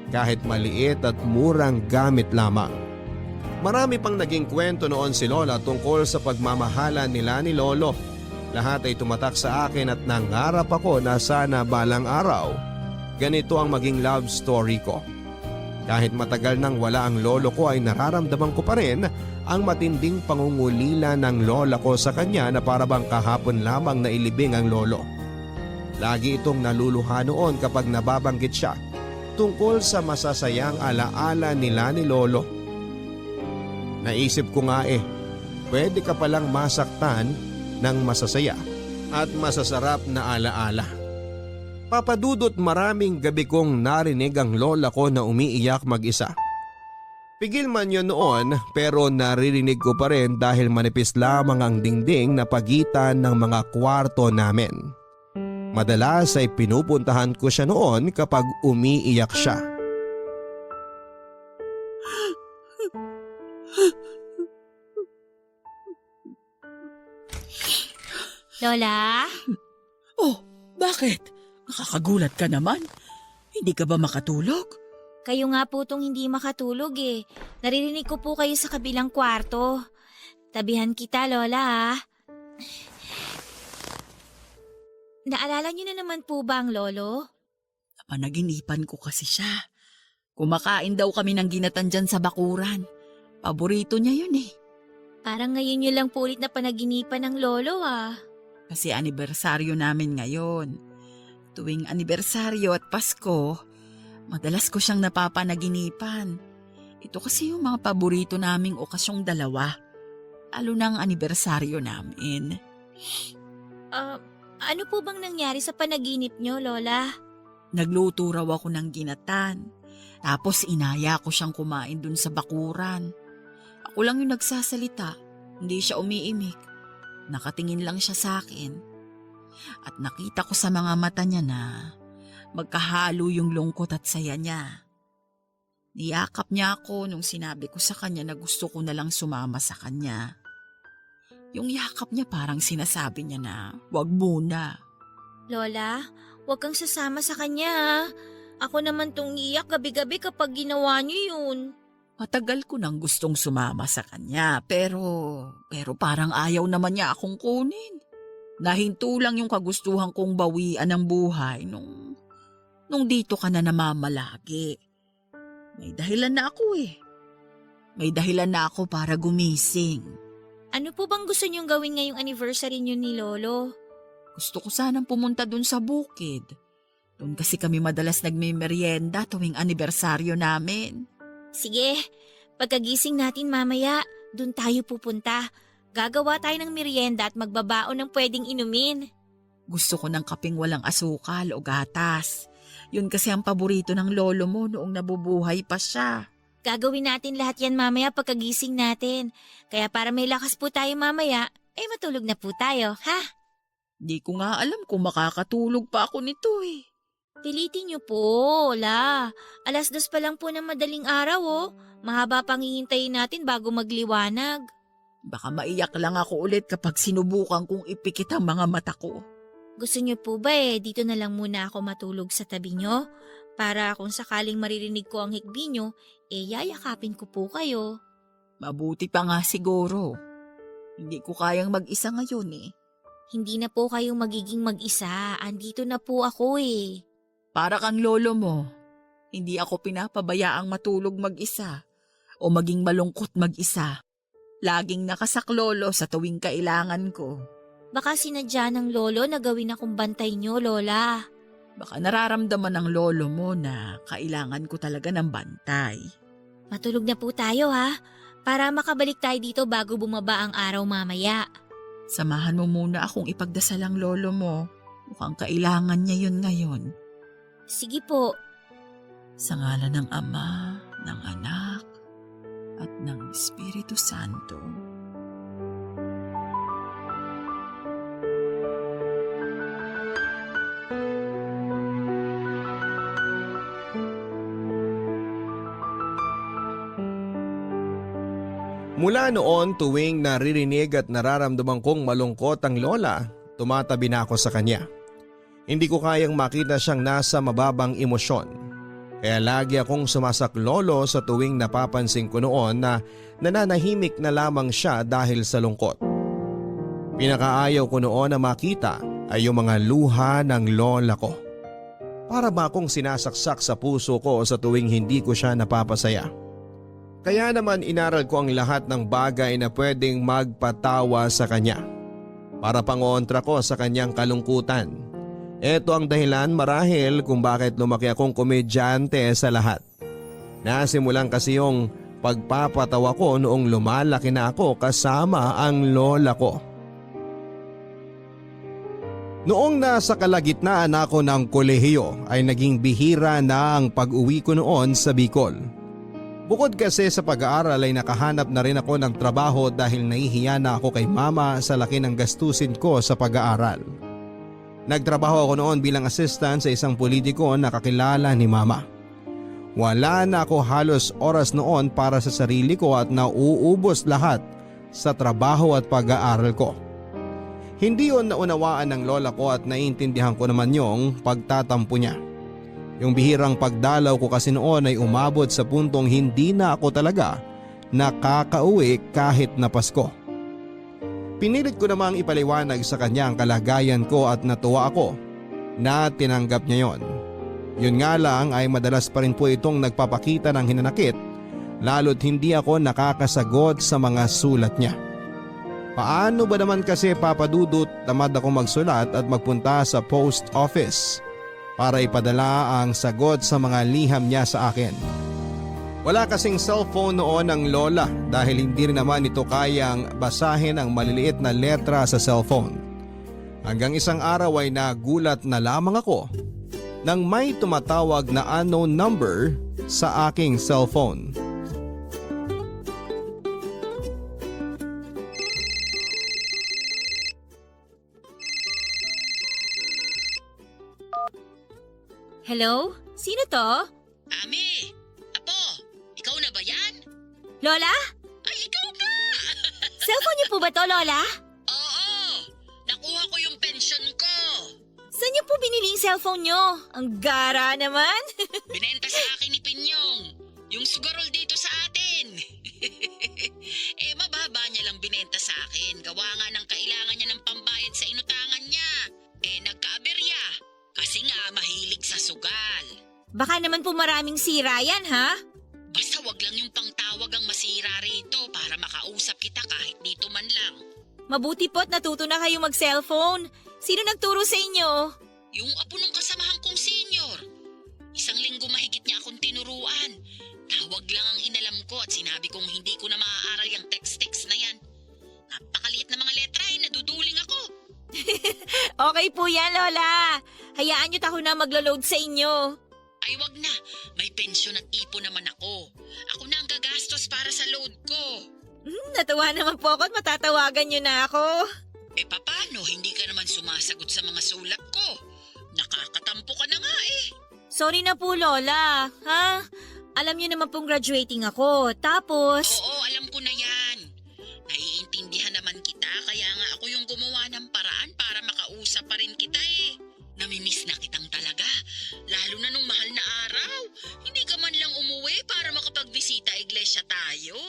kahit maliit at murang gamit lamang. Marami pang naging kwento noon si lola tungkol sa pagmamahalan nila ni lolo. Lahat ay tumatak sa akin at nangarap ako na sana balang araw ganito ang maging love story ko. Kahit matagal nang wala ang lolo ko ay nararamdaman ko pa rin ang matinding pangungulila ng lola ko sa kanya na parabang kahapon lamang na ilibing ang lolo. Lagi itong naluluha noon kapag nababanggit siya tungkol sa masasayang alaala nila ni lolo. Naisip ko nga pwede ka palang masaktan ng masasaya at masasarap na alaala. Papadudot maraming gabi kong narinig ang lola ko na umiiyak mag-isa. Pigil man yun noon pero naririnig ko pa rin dahil manipis lamang ang dingding na pagitan ng mga kwarto namin. Madalas ay pinupuntahan ko siya noon kapag umiiyak siya. Lola? Oh, bakit? Nakakagulat ka naman. Hindi ka ba makatulog? Kayo nga po tong hindi makatulog eh. Naririnig ko po kayo sa kabilang kwarto. Tabihan kita, Lola ah. Naalala niyo na naman po ba ang lolo? Napanaginipan ko kasi siya. Kumakain daw kami ng ginatan dyan sa bakuran. Paborito niya yun eh. Parang ngayon niyo lang po ulit na panaginipan ng lolo ah. Kasi anibersaryo namin ngayon. Tuwing anibersaryo at Pasko, madalas ko siyang napapanaginipan. Ito kasi yung mga paborito naming okasyong dalawa. Lalo ng anibersaryo namin. Ano po bang nangyari sa panaginip niyo, Lola? Nagluto raw ako ng ginatan. Tapos inaya ko siyang kumain dun sa bakuran. Ako lang yung nagsasalita. Hindi siya umiimik. Nakatingin lang siya sa akin. At nakita ko sa mga mata niya na magkahalo yung lungkot at saya niya. Niyakap niya ako nung sinabi ko sa kanya na gusto ko na lang sumama sa kanya. Yung yakap niya parang sinasabi niya na wag muna. Lola, huwag kang sasama sa kanya ah. Ako naman tong iyak gabi-gabi kapag ginawa niyo yun. Matagal ko nang gustong sumama sa kanya pero parang ayaw naman niya akong kunin. Nahinto lang yung kagustuhan kong bawian ng buhay nung dito ka na namamalagi. May dahilan na ako eh. May dahilan na ako para gumising. Ano po bang gusto niyong gawin ngayong anniversary niyo ni Lolo? Gusto ko sanang pumunta dun sa bukid. Doon kasi kami madalas nagme-merienda tuwing anibersaryo namin. Sige, pagkagising natin mamaya, dun tayo pupunta. Gagawa tayo ng merienda at magbabaon ng pwedeng inumin. Gusto ko ng kapeng walang asukal o gatas. Yun kasi ang paborito ng lolo mo noong nabubuhay pa siya. Gagawin natin lahat yan mamaya pagkagising natin. Kaya para may lakas po tayo mamaya, matulog na po tayo, ha? Di ko nga alam kung makakatulog pa ako nito eh. Pilitin niyo po, Lola. 2:00 pa lang po ng madaling araw oh. Mahaba pang hihintayin natin bago magliwanag. Baka maiyak lang ako ulit kapag sinubukan kong ipikit ang mga mata ko. Gusto niyo po ba dito na lang muna ako matulog sa tabi niyo? Para kung sakaling maririnig ko ang hikbi niyo, yayakapin ko po kayo. Mabuti pa nga siguro. Hindi ko kayang mag-isa ngayon eh. Hindi na po kayong magiging mag-isa. Andito na po ako eh. Para kang lolo mo. Hindi ako pinapabayaang matulog mag-isa o maging malungkot mag-isa. Laging nakasaklolo sa tuwing kailangan ko. Baka sinadya ng lolo na gawin akong bantay niyo, Lola. Baka nararamdaman ng lolo mo na kailangan ko talaga ng bantay. Matulog na po tayo ha, para makabalik tayo dito bago bumaba ang araw mamaya. Samahan mo muna akong ipagdasal ang lolo mo. Mukhang kailangan niya yun ngayon. Sige po. Sa ngalan ng Ama, ng Anak, at ng Espiritu Santo. Mula noon tuwing naririnig at nararamdaman kong malungkot ang lola, tumatabi na ako sa kanya. Hindi ko kayang makita siyang nasa mababang emosyon. Kaya lagi akong sumasaklolo sa tuwing napapansin ko noon na nananahimik na lamang siya dahil sa lungkot. Pinakaayaw ko noon na makita ay yung mga luha ng lola ko. Para ba akong sinasaksak sa puso ko sa tuwing hindi ko siya napapasaya. Kaya naman inaral ko ang lahat ng bagay na pwedeng magpatawa sa kanya. Para pangontra ko sa kanyang kalungkutan. Ito ang dahilan marahil kung bakit lumaki akong komedyante sa lahat. Nasimulan kasi yung pagpapatawa ko noong lumalaki na ako kasama ang lola ko. Noong nasa kalagitnaan ako ng kolehiyo ay naging bihira na ang pag-uwi ko noon sa Bicol. Bukod kasi sa pag-aaral ay nakahanap na rin ako ng trabaho dahil nahihiya na ako kay mama sa laki ng gastusin ko sa pag-aaral. Nagtrabaho ako noon bilang assistant sa isang politiko na kakilala ni mama. Wala na ako halos oras noon para sa sarili ko at nauubos lahat sa trabaho at pag-aaral ko. Hindi yon naunawaan ng lola ko at naiintindihan ko naman yung pagtatampo niya. Yung bihirang pagdalaw ko kasi noon ay umabot sa puntong hindi na ako talaga nakakauwi kahit na Pasko. Pinilit ko namang ipaliwanag sa kanya ang kalagayan ko at natuwa ako na tinanggap niya yon. Yun nga lang ay madalas pa rin po itong nagpapakita ng hinanakit lalo't hindi ako nakakasagot sa mga sulat niya. Paano ba naman kasi Papa Dudut tamad ako magsulat at magpunta sa post office para ipadala ang sagot sa mga liham niya sa akin. Wala kasing cellphone noon ng lola dahil hindi rin naman ito kayang basahin ang maliliit na letra sa cellphone. Hanggang isang araw ay nagulat na lamang ako nang may tumatawag na unknown number sa aking cellphone. Hello? Sino to? Ami! Apo! Ikaw na ba yan? Lola? Ay, ikaw ka! Cellphone niyo po ba to, Lola? Oo! Nakuha ko yung pension ko! Saan niyo po binili yung cellphone niyo? Ang gara naman. Binenta sa akin ni Pinyong. Yung sugarol dito sa atin. Mababa niya lang binenta sa akin. Gawa nga ng kailangan niya ng pambayad sa inutangan niya. Nagkaaberya. Kasi nga mahilig sa sugal. Baka naman po maraming sira yan, ha? Basta wag lang yung pangtawag ang masira rito para makausap kita kahit dito man lang. Mabuti po't natuto na kayo mag-cellphone. Sino nagturo sa inyo? Yung apo ng kasamahan kong senior. Isang linggo mahigit niya akong tinuruan. Tawag lang ang inalam ko at sinabi kong hindi ko na maaaral yung text-text na yan. Napakaliit na mga letra naduduling ako. Okay po yan, Lola. Hayaan niyo ako na maglo-load sa inyo. Ay wag na, may pensyon at ipon naman ako. Ako na ang gagastos para sa load ko. Natuwa naman po ako at matatawagan niyo na ako. Paano? Hindi ka naman sumasagot sa mga sulat ko. Nakakatampo ka na nga eh. Sorry na po, Lola. Ha? Alam niyo naman pong graduating ako. Tapos... Oo, alam ko na yan. Naiintindihan naman kita kaya nga ako yung gumawa ng paraan para makausap pa rin kita eh. Namimiss na kitang talaga. Lalo na nung mahal na araw. Hindi ka man lang umuwi para makapagbisita iglesia tayo.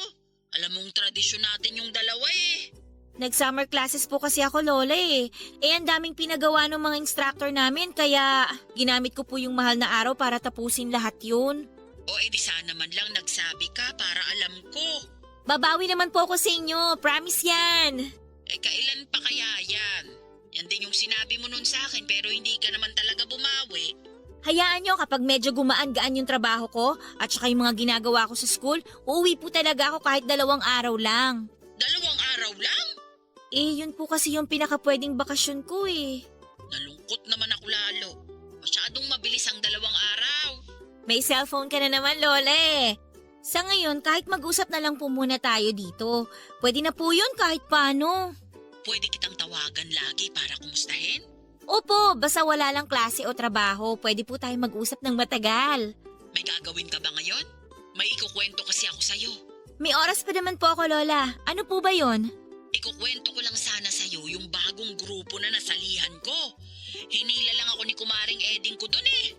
Alam mong tradisyon natin yung dalawa eh. Nag-summer classes po kasi ako, Lola eh. Ang daming pinagawa ng mga instructor namin kaya ginamit ko po yung mahal na araw para tapusin lahat yun. O di sana man lang nagsabi ka para alam ko. Babawi naman po ako sa inyo, promise yan. Kailan pa kaya yan? Yan din yung sinabi mo nun sa akin pero hindi ka naman talaga bumawi. Hayaan nyo kapag medyo gumaan-gaan yung trabaho ko at saka yung mga ginagawa ko sa school, uuwi po talaga ako kahit 2 araw lang. 2 araw lang? Yun po kasi yung pinaka-pwedeng bakasyon ko eh. Nalungkot naman ako lalo. Masyadong mabilis ang 2 araw. May cellphone ka na naman, Lola eh. Sa ngayon, kahit mag-usap na lang po muna tayo dito. Pwede na po yun kahit paano. Pwede kitang tawagan lagi para kumustahin? Opo, basta wala lang klase o trabaho, pwede po tayo mag-usap ng matagal. May gagawin ka ba ngayon? May ikukwento kasi ako sa'yo. May oras pa naman po ako, Lola. Ano po ba yon? Ikukwento ko lang sana sa'yo yung bagong grupo na nasalihan ko. Hinila lang ako ni Kumaring Eding ko dun eh.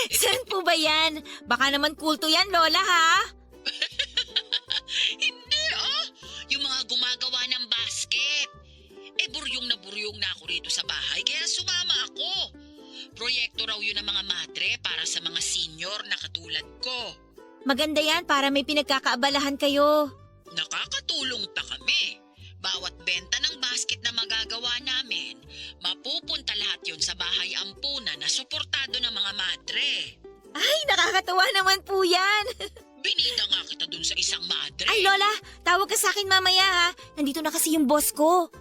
Saan po ba yan? Baka naman kulto yan, Lola, ha? Hindi yung mga gumagawa ng basket. Buryong na ako rito sa bahay kaya sumama ako. Proyekto raw yun ng mga madre para sa mga senior na katulad ko. Maganda yan para may pinagkakaabalahan kayo. Nakakatulong pa kami. Bawat benta ng basket na magagawa namin, mapupunta lahat yun sa bahay ampunan na suportado ng mga madre. Ay, nakakatawa naman po yan. Binida nga kita dun sa isang madre. Ay, Lola, tawag ka sa akin mamaya, ha? Nandito na kasi yung boss ko.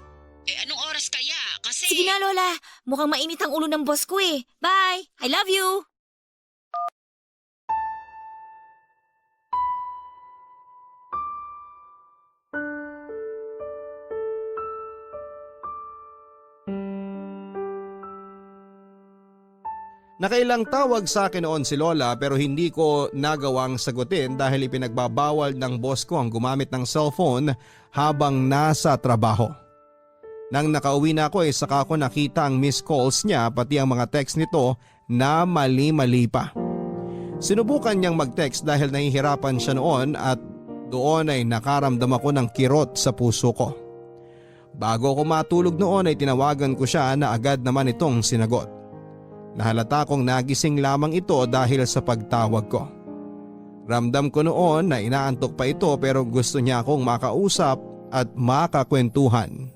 Anong oras kaya? Kasi... Sige na, Lola. Mukhang mainit ang ulo ng boss ko eh. Bye! I love you! Nakailang tawag sa akin noon si Lola pero hindi ko nagawang sagutin dahil ipinagbabawal ng boss ko ang gumamit ng cellphone habang nasa trabaho. Nang nakauwi na ako saka ko nakita ang missed calls niya pati ang mga text nito na mali-mali pa. Sinubukan niyang mag-text dahil nahihirapan siya noon at doon ay nakaramdam ako ng kirot sa puso ko. Bago ako matulog noon ay tinawagan ko siya na agad naman itong sinagot. Nahalata kong nagising lamang ito dahil sa pagtawag ko. Ramdam ko noon na inaantok pa ito pero gusto niya akong makausap at makakwentuhan.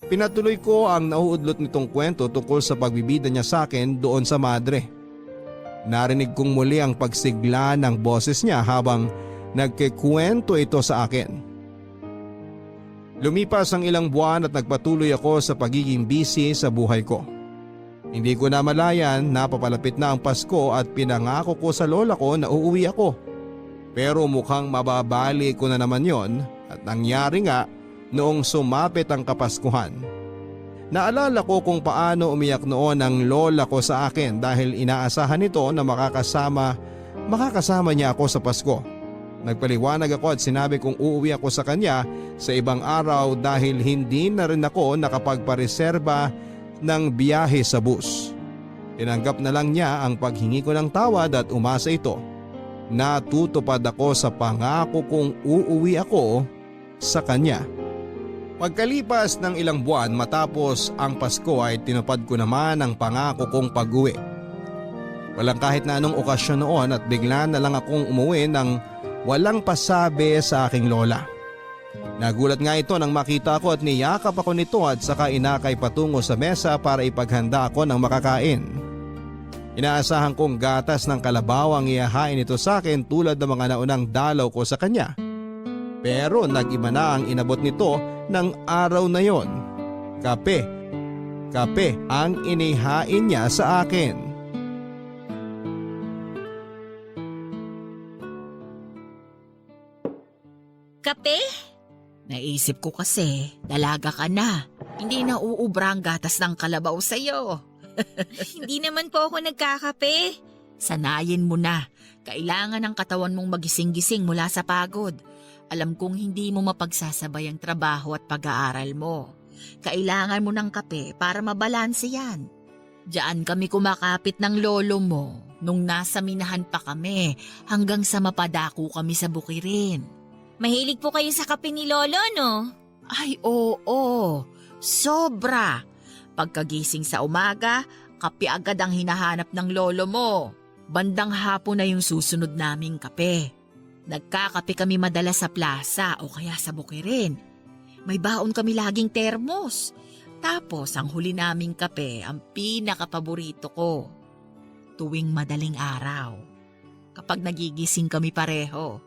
Pinatuloy ko ang nauudlot nitong kwento tungkol sa pagbibida niya sa akin doon sa madre. Narinig kong muli ang pagsigla ng boses niya habang nagkikwento ito sa akin. Lumipas ang ilang buwan at nagpatuloy ako sa pagiging busy sa buhay ko. Hindi ko na malayan na papalapit na ang Pasko at pinangako ko sa lola ko na uuwi ako. Pero mukhang mababali ko na naman yon at nangyari nga noong sumapit ang Kapaskuhan. Naalala ko kung paano umiyak noon ang lola ko sa akin dahil inaasahan nito na makakasama niya ako sa Pasko. Nagpaliwanag ako at sinabi kong uuwi ako sa kanya sa ibang araw dahil hindi na rin ako nakapagpareserba ng biyahe sa bus. Tinanggap na lang niya ang paghingi ko ng tawad at umasa ito. Natutupad ako sa pangako kong uuwi ako sa kanya. Pagkalipas ng ilang buwan matapos ang Pasko ay tinupad ko naman ang pangako kong pag-uwi. Walang kahit na anong okasyon noon at bigla na lang akong umuwi ng walang pasabi sa aking lola. Nagulat nga ito nang makita ko at niyakap ako nito at saka inakay patungo sa mesa para ipaghanda ako ng makakain. Inaasahan kong gatas ng kalabaw ang ihahain ito sa akin tulad ng mga naunang dalaw ko sa kanya. Pero nag-iba na ang inabot nito ng araw na yon. Kape. Kape ang inihain niya sa akin. Kape? Naisip ko kasi, dalaga ka na. Hindi na uubra ang gatas ng kalabaw sa'yo. Hindi naman po ako nagkakape. Sanayin mo na. Kailangan ng katawan mong magising-gising mula sa pagod. Alam kong hindi mo mapagsasabay ang trabaho at pag-aaral mo. Kailangan mo ng kape para mabalanse yan. Diyan kami kumakapit ng lolo mo nung nasa minahan pa kami hanggang sa mapadako kami sa bukirin. Mahilig po kayo sa kape ni Lolo, no? Ay oo, sobra. Pagkagising sa umaga, kape agad ang hinahanap ng lolo mo. Bandang hapon na yung susunod naming kape. Nagkakape kami madalas sa plaza o kaya sa bukirin. May baon kami laging termos. Tapos ang huli naming kape ang pinakapaborito ko. Tuwing madaling araw. Kapag nagigising kami pareho,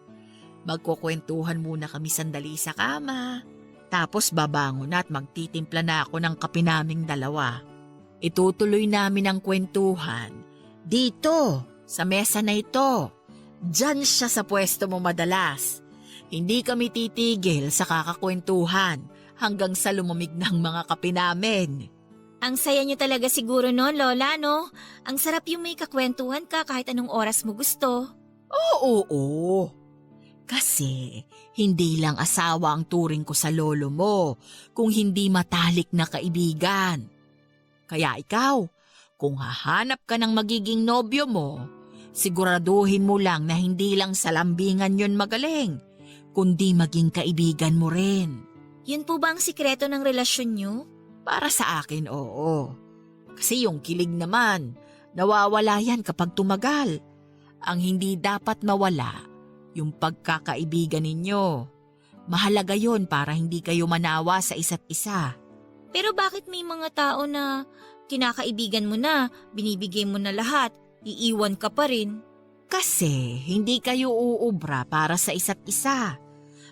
magkukwentuhan muna kami sandali sa kama. Tapos babangon at magtitimpla na ako ng kape naming dalawa. Itutuloy namin ang kwentuhan. Dito, sa mesa na ito. Diyan siya sa pwesto mo madalas. Hindi kami titigil sa kakakwentuhan hanggang sa lumamig ng mga kape namin. Ang saya niyo talaga siguro no, Lola, no? Ang sarap yung may kakwentuhan ka kahit anong oras mo gusto. Oo. Kasi hindi lang asawa ang turing ko sa lolo mo, kung hindi matalik na kaibigan. Kaya ikaw, kung hahanap ka ng magiging nobyo mo, siguraduhin mo lang na hindi lang sa lambingan yun magaling, kundi maging kaibigan mo rin. Yun po ba ang sikreto ng relasyon niyo? Para sa akin, oo. Kasi yung kilig naman, nawawala yan kapag tumagal. Ang hindi dapat mawala, yung pagkakaibigan ninyo. Mahalaga yon para hindi kayo manawa sa isa't isa. Pero bakit may mga tao na kinakaibigan mo na, binibigay mo na lahat, iiwan ka pa rin? Kasi hindi kayo uubra para sa isa't isa.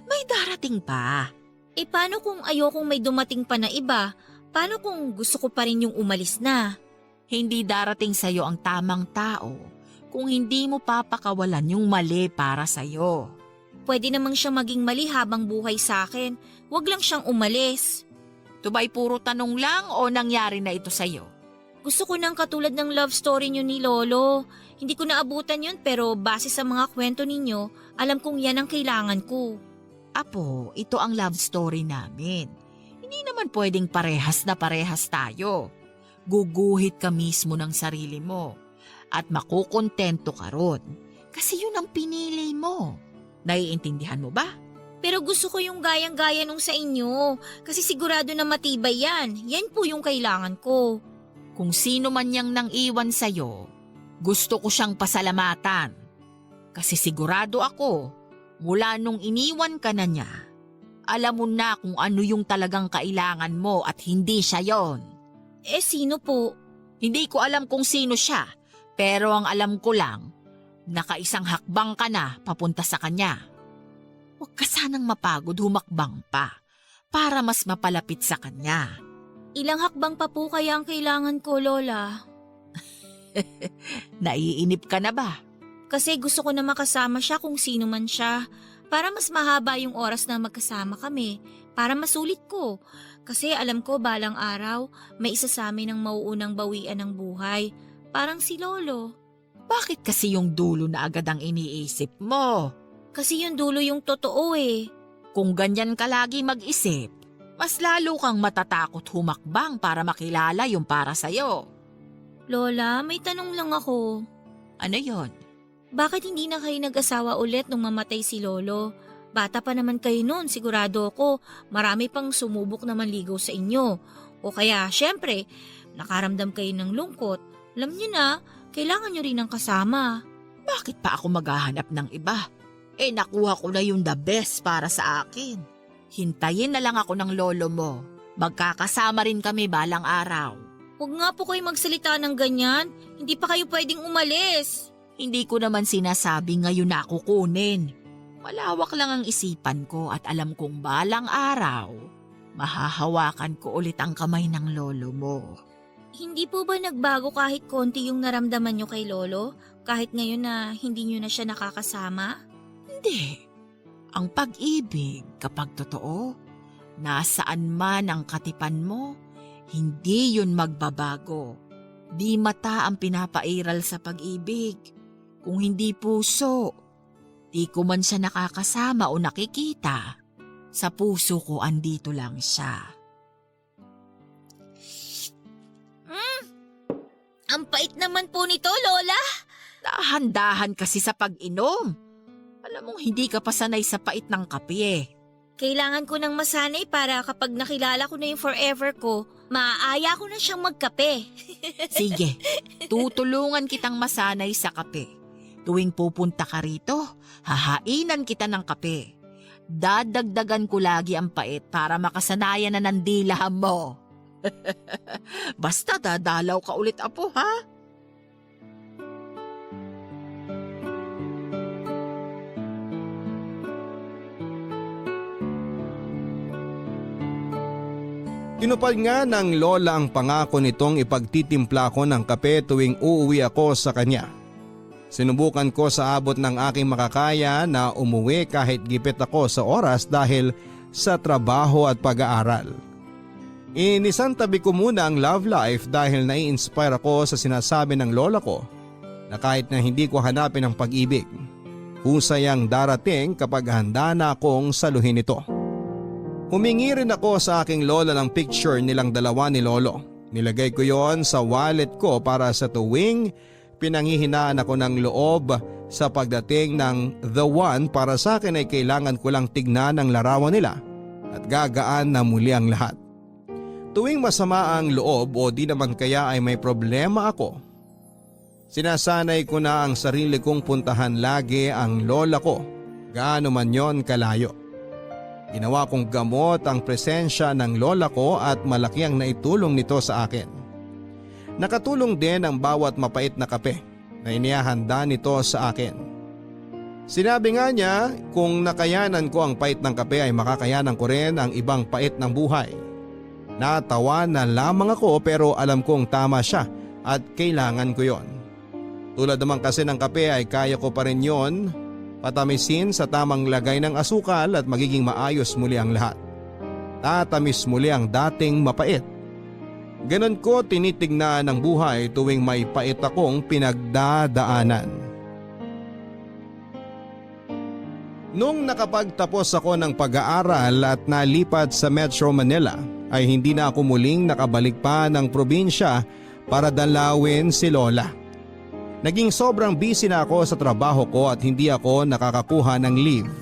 May darating pa. Paano kung ayokong may dumating pa na iba? Paano kung gusto ko pa rin yung umalis na? Hindi darating sa'yo ang tamang tao kung hindi mo papakawalan yung mali para sa'yo. Pwede namang siyang maging mali habang buhay sa akin. Huwag lang siyang umalis. Ito ba'y puro tanong lang o nangyari na ito sa'yo? Gusto ko ng katulad ng love story niyo ni Lolo. Hindi ko naabutan yun pero base sa mga kwento ninyo, alam kong yan ang kailangan ko. Apo, ito ang love story namin. Hindi naman pwedeng parehas na parehas tayo. Guguhit ka mismo ng sarili mo at makukontento ka ron. Kasi yun ang pinili mo. Naiintindihan mo ba? Pero gusto ko yung gayang-gaya nung sa inyo. Kasi sigurado na matibay yan. Yan po yung kailangan ko. Kung sino man yang nang iwan sa'yo, gusto ko siyang pasalamatan. Kasi sigurado ako, mula nung iniwan ka na niya, alam mo na kung ano yung talagang kailangan mo at hindi siya yon. Eh sino po? Hindi ko alam kung sino siya, pero ang alam ko lang, nakaisang hakbang ka na papunta sa kanya. Huwag ka sanang mapagod humakbang pa para mas mapalapit sa kanya. Ilang hakbang pa po kaya ang kailangan ko, Lola? Naiinip ka na ba? Kasi gusto ko na makasama siya kung sino man siya. Para mas mahaba yung oras na magkasama kami. Para masulit ko. Kasi alam ko balang araw, may isa sa amin ang mauunang bawian ng buhay. Parang si Lolo. Bakit kasi yung dulo na agad ang iniisip mo? Kasi yung dulo yung totoo eh. Kung ganyan ka lagi mag-isip, mas lalo kang matatakot humakbang para makilala yung para sa'yo. Lola, may tanong lang ako. Ano yon? Bakit hindi na kayo nag-asawa ulit nung mamatay si Lolo? Bata pa naman kayo noon, sigurado ako. Marami pang sumubok na manligaw sa inyo. O kaya, syempre, nakaramdam kayo ng lungkot. Alam niyo na, kailangan niyo rin ng kasama. Bakit pa ako maghahanap ng iba? Nakuha ko na yung the best para sa akin. Hintayin na lang ako ng lolo mo. Magkakasama rin kami balang araw. Huwag nga po kayo magsalita ng ganyan. Hindi pa kayo pwedeng umalis. Hindi ko naman sinasabi ngayon na ako kunin. Malawak lang ang isipan ko at alam kong balang araw, mahahawakan ko ulit ang kamay ng lolo mo. Hindi po ba nagbago kahit konti yung naramdaman nyo kay Lolo? Kahit ngayon na hindi nyo na siya nakakasama? Hindi. Ang pag-ibig, kapag totoo, nasaan man ang katipan mo, hindi yun magbabago. Di mata ang pinapairal sa pag-ibig. Kung hindi puso, di ko man siya nakakasama o nakikita. Sa puso ko andito lang siya. Ang pait naman po nito, Lola. Dahan-dahan kasi sa pag-inom. Alam mong hindi ka pa sanay sa pait ng kape eh. Kailangan ko ng masanay para kapag nakilala ko na yung forever ko, maaaya ko na siyang magkape. Sige, tutulungan kitang masanay sa kape. Tuwing pupunta ka rito, hahainan kita ng kape. Dadagdagan ko lagi ang pait para makasanayan na ng dila mo. Basta dadalaw ka ulit, apo, ha? Tinupad nga ng lola ang pangako nitong ipagtitimpla ko ng kape tuwing uuwi ako sa kanya. Sinubukan ko sa abot ng aking makakaya na umuwi kahit gipit ako sa oras dahil sa trabaho at pag-aaral. Inisantabi ko muna ang love life dahil nai-inspire ako sa sinasabi ng lola ko na kahit na hindi ko hanapin ang pag-ibig, husay ang darating kapag handa na akong saluhin ito. Humingi rin ako sa aking lola ng picture nilang dalawa ni lolo. Nilagay ko yon sa wallet ko para sa tuwing pinanghihinaan ako ng loob sa pagdating ng the one para sa akin ay kailangan ko lang tignan ang larawan nila at gagaan na muli ang lahat. Tuwing masama ang loob o di naman kaya ay may problema ako, sinasanay ko na ang sarili kong puntahan lagi ang lola ko, gaano man yon kalayo. Ginawa kong gamot ang presensya ng lola ko at malaki ang naitulong nito sa akin. Nakatulong din ang bawat mapait na kape na inihahanda nito sa akin. Sinabi nga niya kung nakayanan ko ang pait ng kape ay makakayanan ko rin ang ibang pait ng buhay. Natawa na lamang ako pero alam kong tama siya at kailangan ko yon. Tulad naman kasi ng kape ay kaya ko pa rin yon patamisin sa tamang lagay ng asukal at magiging maayos muli ang lahat. Tatamis muli ang dating mapait. Ganon ko tinitignan ang buhay tuwing may pait akong pinagdadaanan. Nung nakapagtapos ako ng pag-aaral at nalipat sa Metro Manila ay hindi na ako muling nakabalik pa ng probinsya para dalawin si Lola. Naging sobrang busy na ako sa trabaho ko at hindi ako nakakakuha ng leave.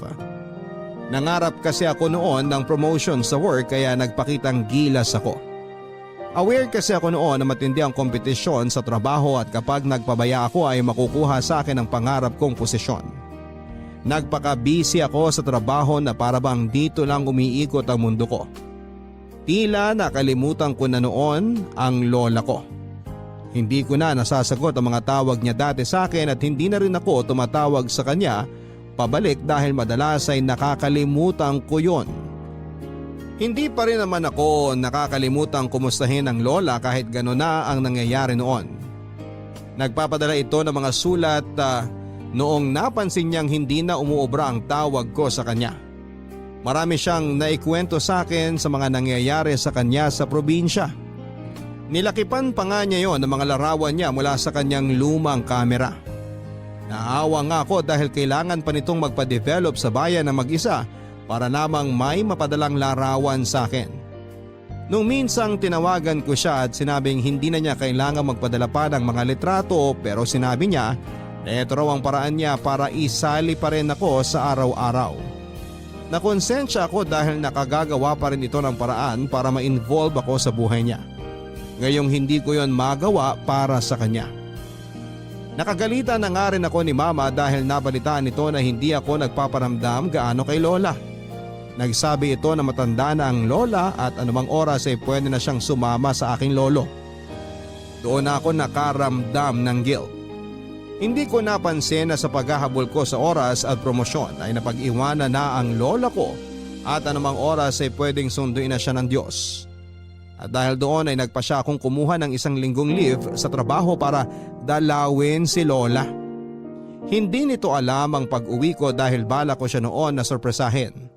Nangarap kasi ako noon ng promotion sa work kaya nagpakitang gilas ako. Aware kasi ako noon na matindi ang kompetisyon sa trabaho at kapag nagpabaya ako ay makukuha sa akin ang pangarap kong posisyon. Nagpaka-busy ako sa trabaho na para bang dito lang umiikot ang mundo ko. Tila nakalimutan ko na noon ang lola ko. Hindi ko na nasasagot ang mga tawag niya dati sa akin at hindi na rin ako tumatawag sa kanya pabalik dahil madalas ay nakakalimutan ko yon. Hindi pa rin naman ako nakakalimutan kumustahin ang lola kahit gano'n na ang nangyayari noon. Nagpapadala ito ng mga sulat noong napansin niyang hindi na umuobra ang tawag ko sa kanya. Marami siyang naikwento sa akin sa mga nangyayari sa kanya sa probinsya. Nilakipan pa nga niya yon ng mga larawan niya mula sa kanyang lumang kamera. Naawa nga ako dahil kailangan pa nitong magpa-develop sa bayan na mag-isa para namang may mapadalang larawan sa akin. Nung minsang tinawagan ko siya at sinabing hindi na niya kailangan magpadala pa ng mga litrato pero sinabi niya na ito raw ang paraan niya para isali pa rin ako sa araw-araw. Nakonsensya ako dahil nakagagawa pa rin ito ng paraan para ma-involve ako sa buhay niya. Ngayong hindi ko yon magawa para sa kanya. Nakagalitan na nga rin ako ni Mama dahil nabalitaan nito na hindi ako nagpaparamdam gaano kay Lola. Nagsabi ito na matanda na ang Lola at anumang oras ay pwede na siyang sumama sa aking lolo. Doon ako nakaramdam ng guilt. Hindi ko napansin na sa paghahabol ko sa oras at promosyon ay napag-iwanan na ang lola ko at anumang oras ay pwedeng sunduin na siya ng Diyos. At dahil doon ay nagpa siya akong kumuha ng 1 linggong leave sa trabaho para dalawin si Lola. Hindi nito alam ang pag-uwi ko dahil bala ko siya noon na sorpresahin.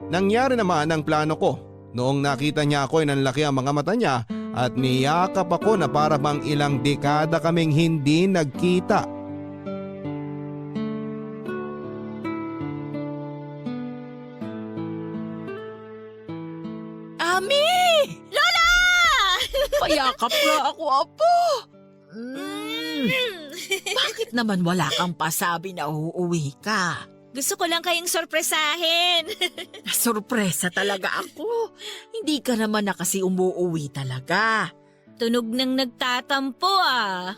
Nangyari naman ang plano ko. Noong nakita niya ako ay nanlaki ang mga mata niya at niyakap ako na para bang ilang dekada kaming hindi nagkita. Ami! Lola! Payakap nga ako, Apo! Bakit naman wala kang pasabi na uuwi ka? Gusto ko lang kayong sorpresahin. Sorpresa talaga ako. Hindi ka naman na kasi umuuwi talaga. Tunog nang nagtatampo ah.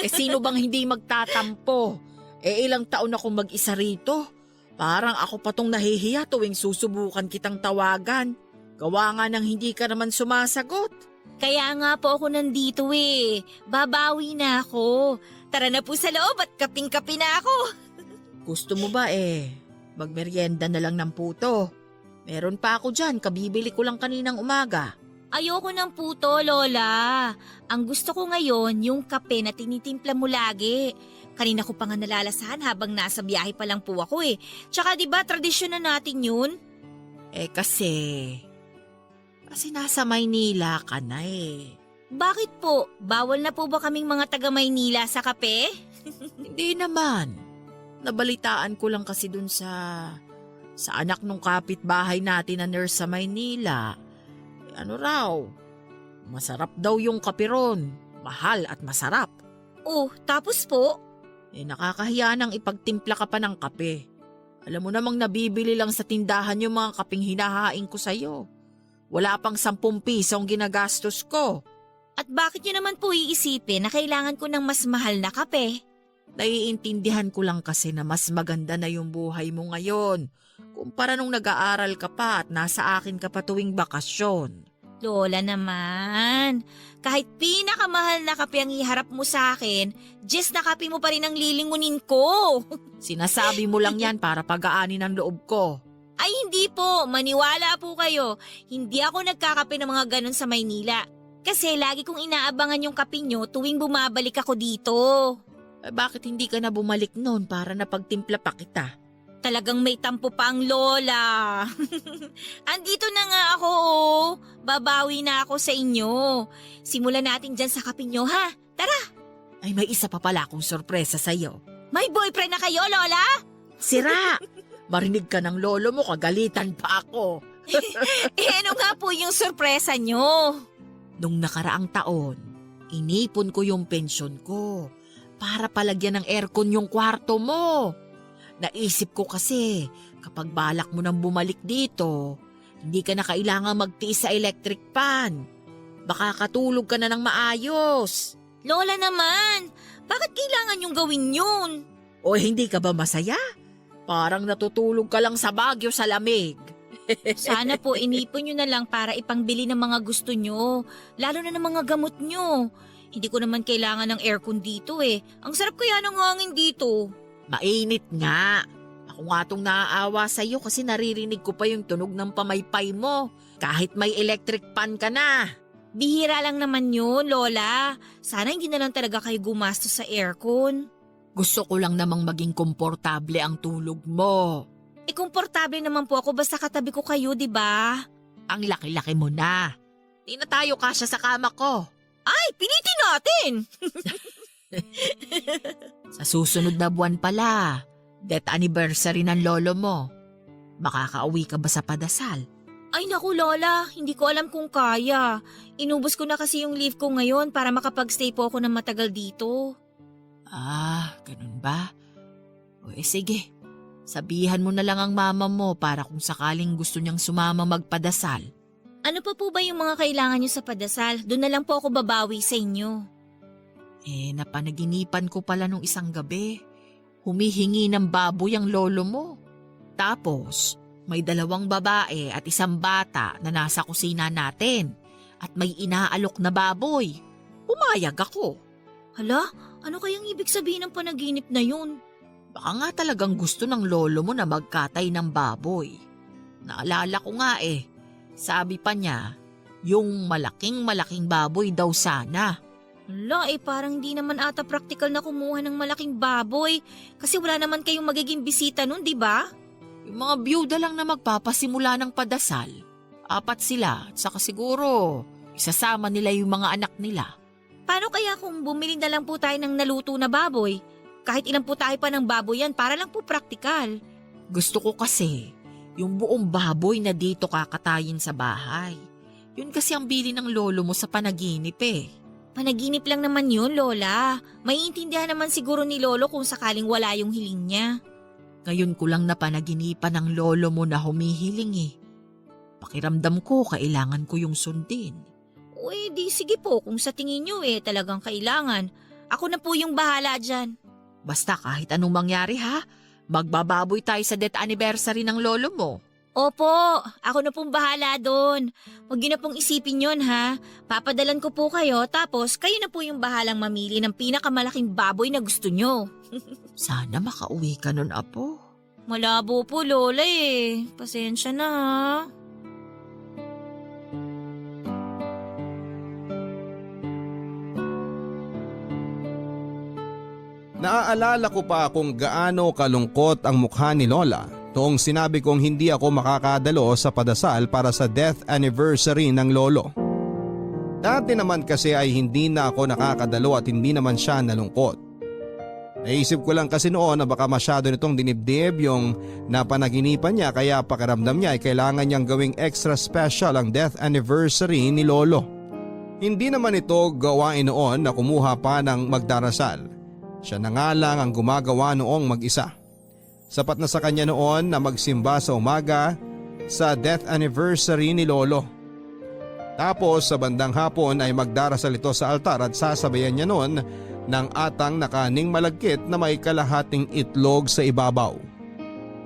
Sino bang hindi magtatampo? Ilang taon akong mag-isa rito. Parang ako pa tong nahihiya tuwing susubukan kitang tawagan. Gawa nga nang hindi ka naman sumasagot. Kaya nga po ako nandito eh. Babawi na ako. Tara na po sa loob at kaping-kapi na ako. Gusto mo ba magmeryenda na lang ng puto? Meron pa ako dyan, kabibili ko lang kaninang umaga. Ayoko ng puto, Lola. Ang gusto ko ngayon, yung kape na tinitimpla mo lagi. Kanina ko pa nga nalalasahan habang nasa biyahe pa lang po ako eh. Tsaka diba tradisyon na natin yun? Kasi nasa Maynila ka na eh. Bakit po? Bawal na po ba kaming mga taga Maynila sa kape? Hindi naman. Nabalitaan ko lang kasi dun sa anak nung kapitbahay natin na nurse sa Maynila. Ano raw? Masarap daw yung kape ron. Mahal at masarap. Oh, tapos po? Nakakahiya nang ipagtimpla ka pa ng kape. Alam mo namang nabibili lang sa tindahan yung mga kapeng hinahain ko sa'yo. Wala pang 10 piso ang ginagastos ko. At bakit nyo naman po iisipin na kailangan ko ng mas mahal na kape? Naiintindihan ko lang kasi na mas maganda na yung buhay mo ngayon kumpara nung nag-aaral ka pa at nasa akin ka pa tuwing bakasyon. Lola naman, kahit pinakamahal na kape ang iharap mo sa akin, just na kape mo pa rin ang lilingunin ko. Sinasabi mo lang yan para pagaanin ang loob ko. Ay hindi po, maniwala po kayo. Hindi ako nagkakape ng mga ganon sa Maynila. Kasi lagi kong inaabangan yung kape nyo tuwing bumabalik ako dito. Bakit hindi ka na bumalik noon para napagtimpla pa kita? Talagang may tampo pa ang lola. Andito na nga ako oh. Babawi na ako sa inyo. Simulan natin dyan sa kape nyo, ha? Tara! Ay, may isa pa pala akong sorpresa sa'yo. May boyfriend na kayo, Lola? Sira! Marinig ka ng lolo mo, kagalitan pa ako. Ano nga po yung sorpresa nyo? Nung nakaraang taon, inipon ko yung pensyon ko para palagyan ng aircon yung kwarto mo. Naisip ko kasi, kapag balak mo nang bumalik dito, hindi ka na kailangan magtiis sa electric fan. Baka katulog ka na ng maayos. Lola naman, bakit kailangan yung gawin yun? O hindi ka ba masaya? Parang natutulog ka lang sa Baguio sa lamig. Sana po inipon nyo na lang para ipangbili ng mga gusto nyo, lalo na ng mga gamot nyo. Hindi ko naman kailangan ng aircon dito eh. Ang sarap kaya ng hangin dito. Mainit nga. Ako nga tong naaawa sa'yo kasi naririnig ko pa yung tunog ng pamaypay mo. Kahit may electric fan ka na. Bihira lang naman yun, Lola. Sana hindi na lang talaga kayo gumastos sa aircon. Gusto ko lang namang maging komportable ang tulog mo. Komportable naman po ako basta katabi ko kayo, di ba? Ang laki-laki mo na. Di na tayo kasya sa kama ko. Ay, pilitin natin! Sa susunod na buwan pala, death anniversary ng lolo mo. Makakauwi ka ba sa padasal? Ay naku, Lola, hindi ko alam kung kaya. Inubos ko na kasi yung leave ko ngayon para makapag-stay po ako ng matagal dito. Ah, ganun ba? O sige, sabihan mo na lang ang mama mo para kung sakaling gusto niyang sumama magpadasal. Ano pa po ba yung mga kailangan nyo sa padasal? Doon na lang po ako babawi sa inyo. Napanaginipan ko pala nung isang gabi. Humihingi ng baboy ang lolo mo. Tapos, may 2 babae at 1 bata na nasa kusina natin. At may inaalok na baboy. Pumayag ako. Hala, ano kayang ibig sabihin ng panaginip na yun? Baka nga talagang gusto ng lolo mo na magkatay ng baboy. Naalala ko nga Sabi pa niya, yung malaking baboy daw sana. Hala, parang hindi naman ata practical na kumuha ng malaking baboy. Kasi wala naman kayong magiging bisita nun, di ba? Yung mga byuda lang na magpapasimula ng padasal. 4 sila at saka siguro isasama nila yung mga anak nila. Paano kaya kung bumili na lang po tayo ng naluto na baboy? Kahit ilan po tayo pa ng baboy yan, para lang po practical. Gusto ko kasi yung buong baboy na dito kakatayin sa bahay. Yun kasi ang bili ng lolo mo sa panaginip Panaginip lang naman yun, Lola. Maiintindihan naman siguro ni Lolo kung sakaling wala yung hiling niya. Ngayon ko lang napanaginipan ng lolo mo na humihiling Pakiramdam ko kailangan ko yung sundin. Di sige po kung sa tingin nyo talagang kailangan. Ako na po yung bahala dyan. Basta kahit anong mangyari ha, magbababoy tayo sa death anniversary ng lolo mo. Opo, ako na pong bahala doon. Huwag nyo na pong isipin yon ha. Papadalan ko po kayo tapos kayo na po yung bahalang mamili ng pinakamalaking baboy na gusto nyo. Sana makauwi ka nun, Apo. Malabo po, Lola Pasensya na ha. Naaalala ko pa kung gaano kalungkot ang mukha ni Lola noong sinabi kong hindi ako makakadalo sa padasal para sa death anniversary ng lolo. Dati naman kasi ay hindi na ako nakakadalo at hindi naman siya nalungkot. Naisip ko lang kasi noon na baka masyado nitong dinibdib yung napanaginipan niya kaya pakiramdam niya ay kailangan niyang gawing extra special ang death anniversary ni lolo. Hindi naman ito gawain noon na kumuha pa ng magdarasal. Siya na nga lang ang gumagawa noong mag-isa. Sapat na sa kanya noon na magsimba sa umaga sa death anniversary ni lolo. Tapos sa bandang hapon ay magdarasal ito sa altar at sasabayan niya noon ng atang na kaning malagkit na may kalahating itlog sa ibabaw.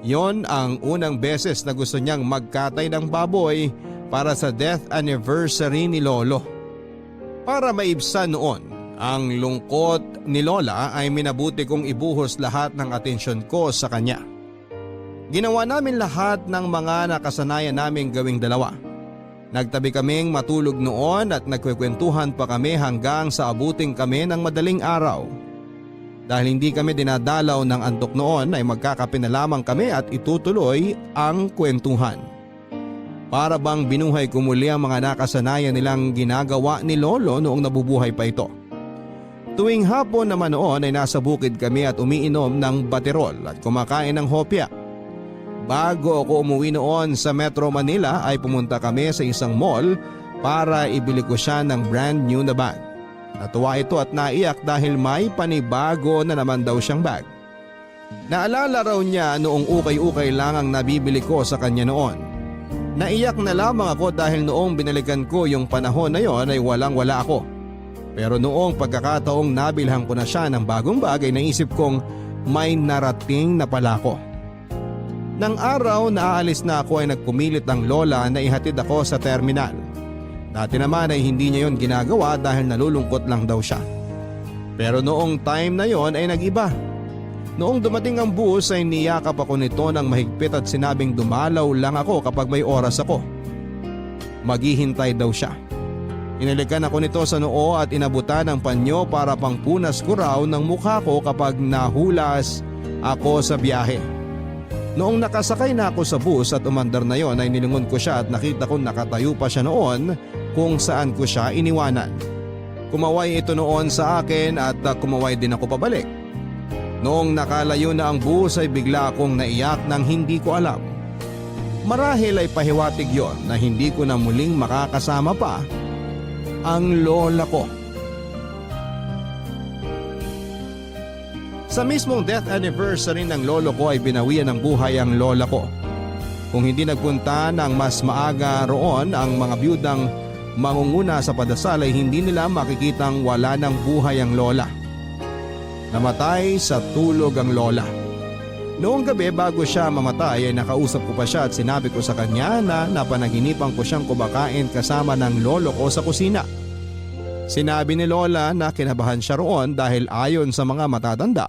Yon ang unang beses na gusto niyang magkatay ng baboy para sa death anniversary ni lolo. Para maibsan noon ang lungkot ni Lola ay minabuti kong ibuhos lahat ng atensyon ko sa kanya. Ginawa namin lahat ng mga nakasanayan naming gawing dalawa. Nagtabi kaming matulog noon at nagkwekwentuhan pa kami hanggang sa abuting kami ng madaling araw. Dahil hindi kami dinadalaw ng antok noon ay magkakape na lamang kami at itutuloy ang kwentuhan. Para bang binuhay ko muli ang mga nakasanayan nilang ginagawa ni Lolo noong nabubuhay pa ito. Tuwing hapon naman noon ay nasa bukid kami at umiinom ng baterol at kumakain ng hopya. Bago ako umuwi noon sa Metro Manila ay pumunta kami sa isang mall para ibili ko siya ng brand new na bag. Natuwa ito at naiyak dahil may panibago na naman daw siyang bag. Naalala raw niya noong ukay-ukay lang ang nabibili ko sa kanya noon. Naiyak na lamang ako dahil noong binalikan ko yung panahon na yon ay walang-wala ako. Pero noong pagkakataong nabilhan ko na siya ng bagong bag ay naisip kong may narating na pala ako. Nang araw na aalis na ako ay nagpumilit ang lola na ihatid ako sa terminal. Dati naman ay hindi niya yon ginagawa dahil nalulungkot lang daw siya. Pero noong time na yon ay nag-iba. Noong dumating ang bus ay niyakap ako nito ng mahigpit at sinabing dumalaw lang ako kapag may oras ako. Maghihintay daw siya. Inalikan ako nito sa noo at inabutan ng panyo para pangpunas ko raw ng mukha ko kapag nahulas ako sa biyahe. Noong nakasakay na ako sa bus at umandar na yon ay nilingon ko siya at nakita ko nakatayo pa siya noon kung saan ko siya iniwanan. Kumaway ito noon sa akin at kumaway din ako pabalik. Noong nakalayo na ang bus ay bigla akong naiyak nang hindi ko alam. Marahil ay pahiwatig yon na hindi ko na muling makakasama pa ang lola ko. Sa mismong death anniversary ng lolo ko ay binawian ng buhay ang lola ko. Kung hindi nagpunta ng mas maaga roon ang mga biyudang mangunguna sa padasal ay hindi nila makikitang wala ng buhay ang lola. Namatay sa tulog ang lola. Noong gabi bago siya mamatay ay nakausap ko pa siya at sinabi ko sa kanya na napanaginipan ko siyang kumakain kasama ng lolo ko sa kusina. Sinabi ni lola na kinabahan siya roon dahil ayon sa mga matatanda,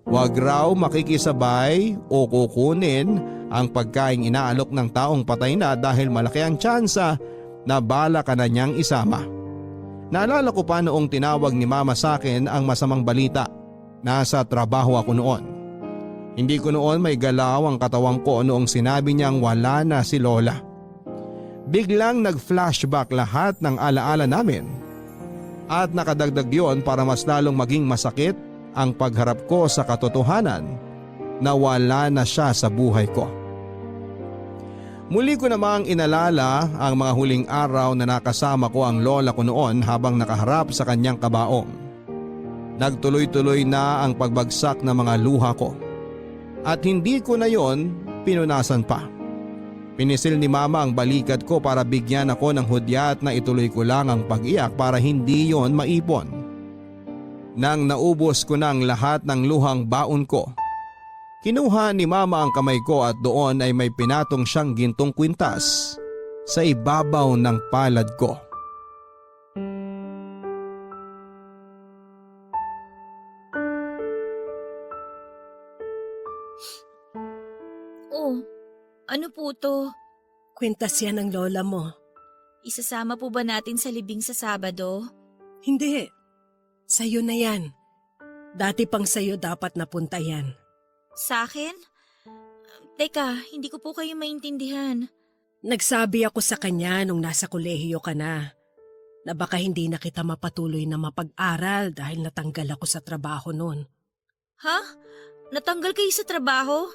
huwag raw makikisabay o kukunin ang pagkaing inaalok ng taong patay na dahil malaki ang tsansa na bala ka na niyang isama. Naalala ko pa noong tinawag ni mama sa akin ang masamang balita. Nasa trabaho ako noon. Hindi ko noon may galaw ang katawang ko noong sinabi niyang wala na si lola. Biglang nag-flashback lahat ng alaala namin. At nakadagdag yon para mas lalong maging masakit ang pagharap ko sa katotohanan na wala na siya sa buhay ko. Muli ko namang inalala ang mga huling araw na nakasama ko ang lola ko noon habang nakaharap sa kanyang kabaong. Nagtuloy-tuloy na ang pagbagsak ng mga luha ko. At hindi ko na yon pinunasan pa. Pinisil ni mama ang balikat ko para bigyan ako ng hudyat na ituloy ko lang ang pag-iyak para hindi yon maipon. Nang naubos ko ng lahat ng luhang baon ko, kinuha ni mama ang kamay ko at doon ay may pinatong siyang gintong kwintas sa ibabaw ng palad ko. Oh, ano po to? Kwintas yan ng lola mo. Isasama po ba natin sa libing sa Sabado? Hindi. Sa'yo na yan. Dati pang sa'yo dapat napunta yan. Sa akin? Teka, hindi ko po kayo maintindihan. Nagsabi ako sa kanya nung nasa kolehiyo ka na baka hindi na kita mapatuloy na mapag-aral dahil natanggal ako sa trabaho noon. Ha? Natanggal kayo sa trabaho?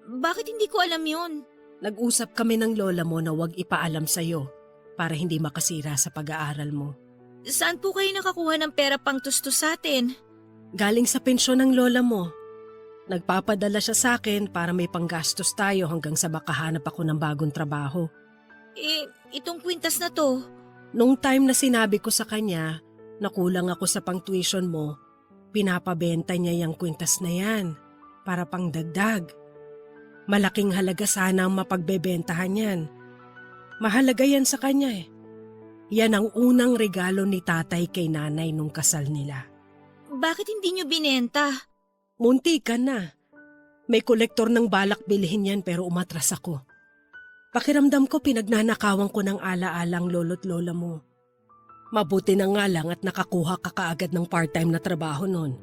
Bakit hindi ko alam yun? Nag-usap kami ng lola mo na huwag ipaalam sa'yo para hindi makasira sa pag-aaral mo. Saan po kayo nakakuha ng pera pang tustos sa atin? Galing sa pensyon ng lola mo. Nagpapadala siya sa akin para may panggastos tayo hanggang sa makahanap ako ng bagong trabaho. Itong kwintas na to. Nung time na sinabi ko sa kanya na kulang ako sa pang-tuition mo, pinapabenta niya yung kwintas na yan para pangdagdag. Malaking halaga sana ang mapagbebentahan yan. Mahalaga yan sa kanya eh. Yan ang unang regalo ni tatay kay nanay nung kasal nila. Bakit hindi nyo binenta? Munti ka na. May kolektor ng balak bilhin yan pero umatras ako. Pakiramdam ko pinagnanakawan ko ng ala-alang lolo't lola mo. Mabuti na nga lang at nakakuha ka kaagad ng part-time na trabaho nun.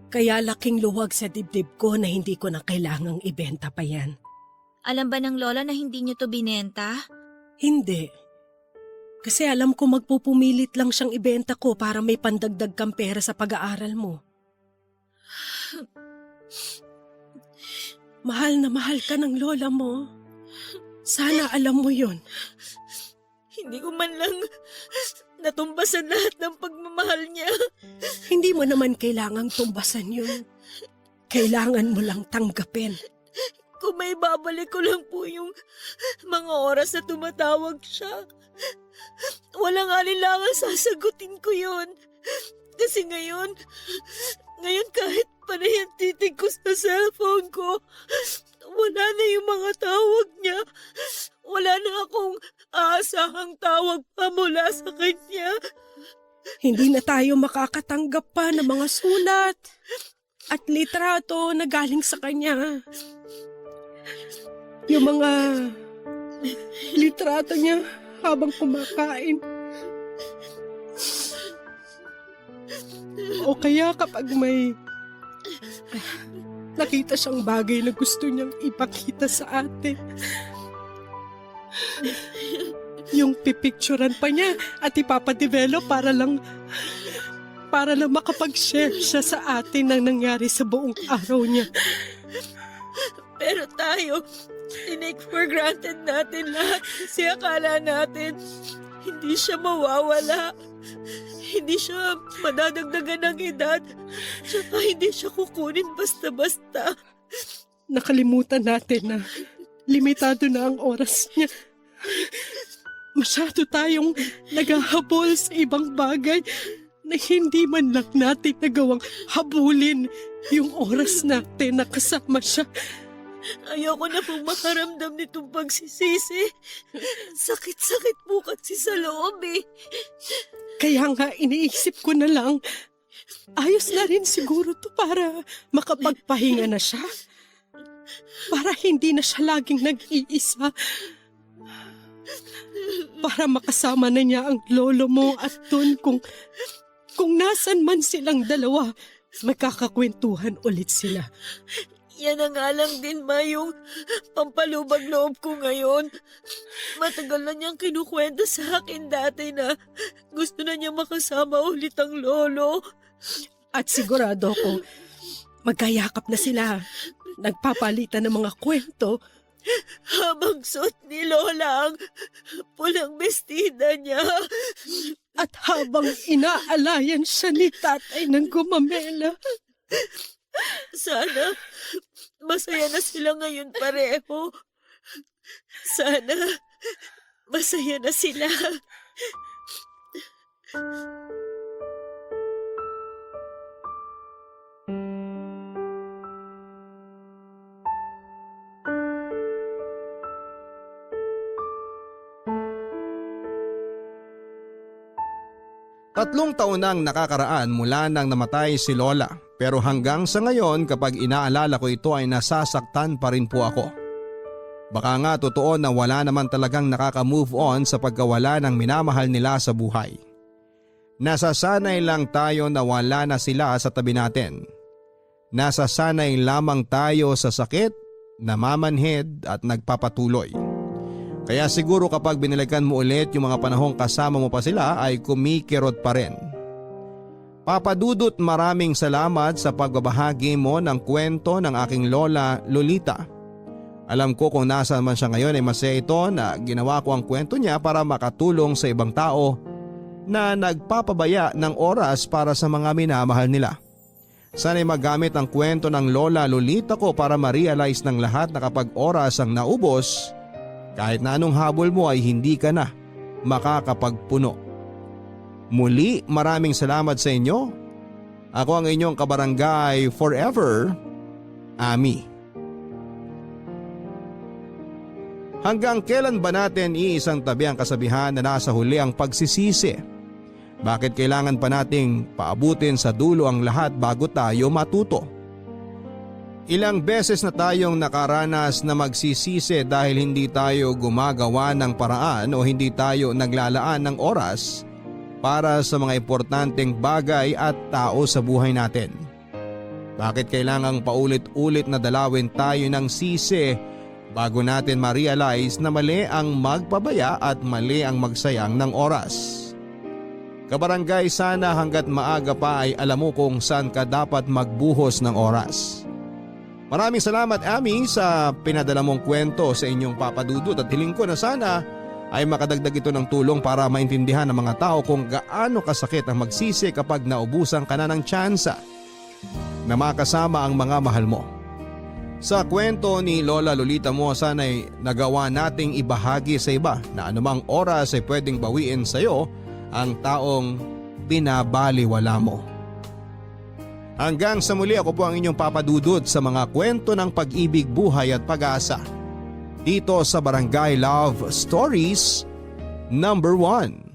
Kaya laking luwag sa dibdib ko na hindi ko na kailangang ibenta pa yan. Alam ba ng lola na hindi nyo to binenta? Hindi. Kasi alam ko magpupumilit lang siyang ibenta ko para may pandagdag kang pera sa pag-aaral mo. Mahal na mahal ka ng lola mo. Sana alam mo yon. Hindi ko man lang natumbasan lahat ng pagmamahal niya. Hindi mo naman kailangang tumbasan yun. Kailangan mo lang tanggapin. Kung may babalik ko lang po yung mga oras na tumatawag siya. Walang alinlangan sasagutin ko yun. Kasi ngayon kahit panay ang titig ko sa cellphone ko, wala na yung mga tawag niya. Wala na akong aasahang tawag pa mula sa kanya. Hindi na tayo makakatanggap pa ng mga sulat at litrato na galing sa kanya. Yung mga litrato niya habang kumakain. O kaya kapag may nakita siyang bagay na gusto niyang ipakita sa atin. Yung pipicturan pa niya at ipapadevelop para lang makapag-share siya sa atin ng nangyari sa buong araw niya. Pero tayo, tinake for granted natin lahat kasi akala natin hindi siya mawawala. Hindi siya madadagdagan ng edad. Tsaka hindi siya kukunin basta-basta. Nakalimutan natin na limitado na ang oras niya. Masyado tayong naghahabol sa ibang bagay na hindi man lang natin nagawang habulin yung oras natin na kasama siya. Ayoko na pong makaramdam nitong pagsisisi. Sakit-sakit po kasi sa loob eh. Kaya nga iniisip ko na lang, ayos na rin siguro to para makapagpahinga na siya. Para hindi na siya laging nag-iisa. Para makasama na niya ang lolo mo at Ton kung nasan man silang dalawa, magkakakwentuhan ulit sila. Yan na nga lang din, Ma, yung pampalubag loob ko ngayon. Matagal na niyang kinukwento sa akin dati na gusto na niya makasama ulit ang lolo. At sigurado ko, magkayakap na sila. Nagpapalitan ng mga kwento. Habang suot ni Lola ang pulang bestida niya. At habang inaalayan siya ni tatay ng gumamela. Sana masaya na sila ngayon pareho. Sana masaya na sila. Tatlong taon nang nakakaraan mula nang namatay si Lola, pero hanggang sa ngayon kapag inaalala ko ito ay nasasaktan pa rin po ako. Baka nga totoo na wala naman talagang nakaka-move on sa pagkawala ng minamahal nila sa buhay. Nasasanay lang tayo na wala na sila sa tabi natin. Nasasanay lamang tayo sa sakit, namamanhid at nagpapatuloy. Kaya siguro kapag binalikan mo ulit yung mga panahong kasama mo pa sila ay kumikirot pa rin. Papa Dudut, maraming salamat sa pagbabahagi mo ng kwento ng aking lola Lolita. Alam ko kung nasaan man siya ngayon ay masaya ito na ginawa ko ang kwento niya para makatulong sa ibang tao na nagpapabaya ng oras para sa mga minamahal nila. Sana'y magamit ang kwento ng lola Lolita ko para ma-realize ng lahat na kapag oras ang naubos, kahit na anong habol mo ay hindi ka na makakapagpuno. Muli, maraming salamat sa inyo. Ako ang inyong kabarangay forever, Ami. Hanggang kailan ba natin iisang tabi ang kasabihan na nasa huli ang pagsisisi? Bakit kailangan pa nating paabutin sa dulo ang lahat bago tayo matuto? Ilang beses na tayong nakaranas na magsisisi dahil hindi tayo gumagawa ng paraan o hindi tayo naglalaan ng oras para sa mga importanteng bagay at tao sa buhay natin. Bakit kailangang paulit-ulit na dalawin tayo ng sisi bago natin ma-realize na mali ang magpabaya at mali ang magsayang ng oras. Kabarangay, sana hanggat maaga pa ay alam mo kung saan ka dapat magbuhos ng oras. Maraming salamat, Ami, sa pinadala mong kwento sa inyong Papa Dudut at hiling ko na sana ay makadagdag ito ng tulong para maintindihan ng mga tao kung gaano kasakit ang magsisi kapag naubusan ka na ng tsansa na makasama ang mga mahal mo. Sa kwento ni Lola Lolita mo, sana'y nagawa nating ibahagi sa iba na anumang oras ay pwedeng bawiin sa iyo ang taong binabaliwala mo. Hanggang sa muli, ako po ang inyong Papa Dudut sa mga kwento ng pag-ibig, buhay at pag-asa dito sa Barangay Love Stories #1.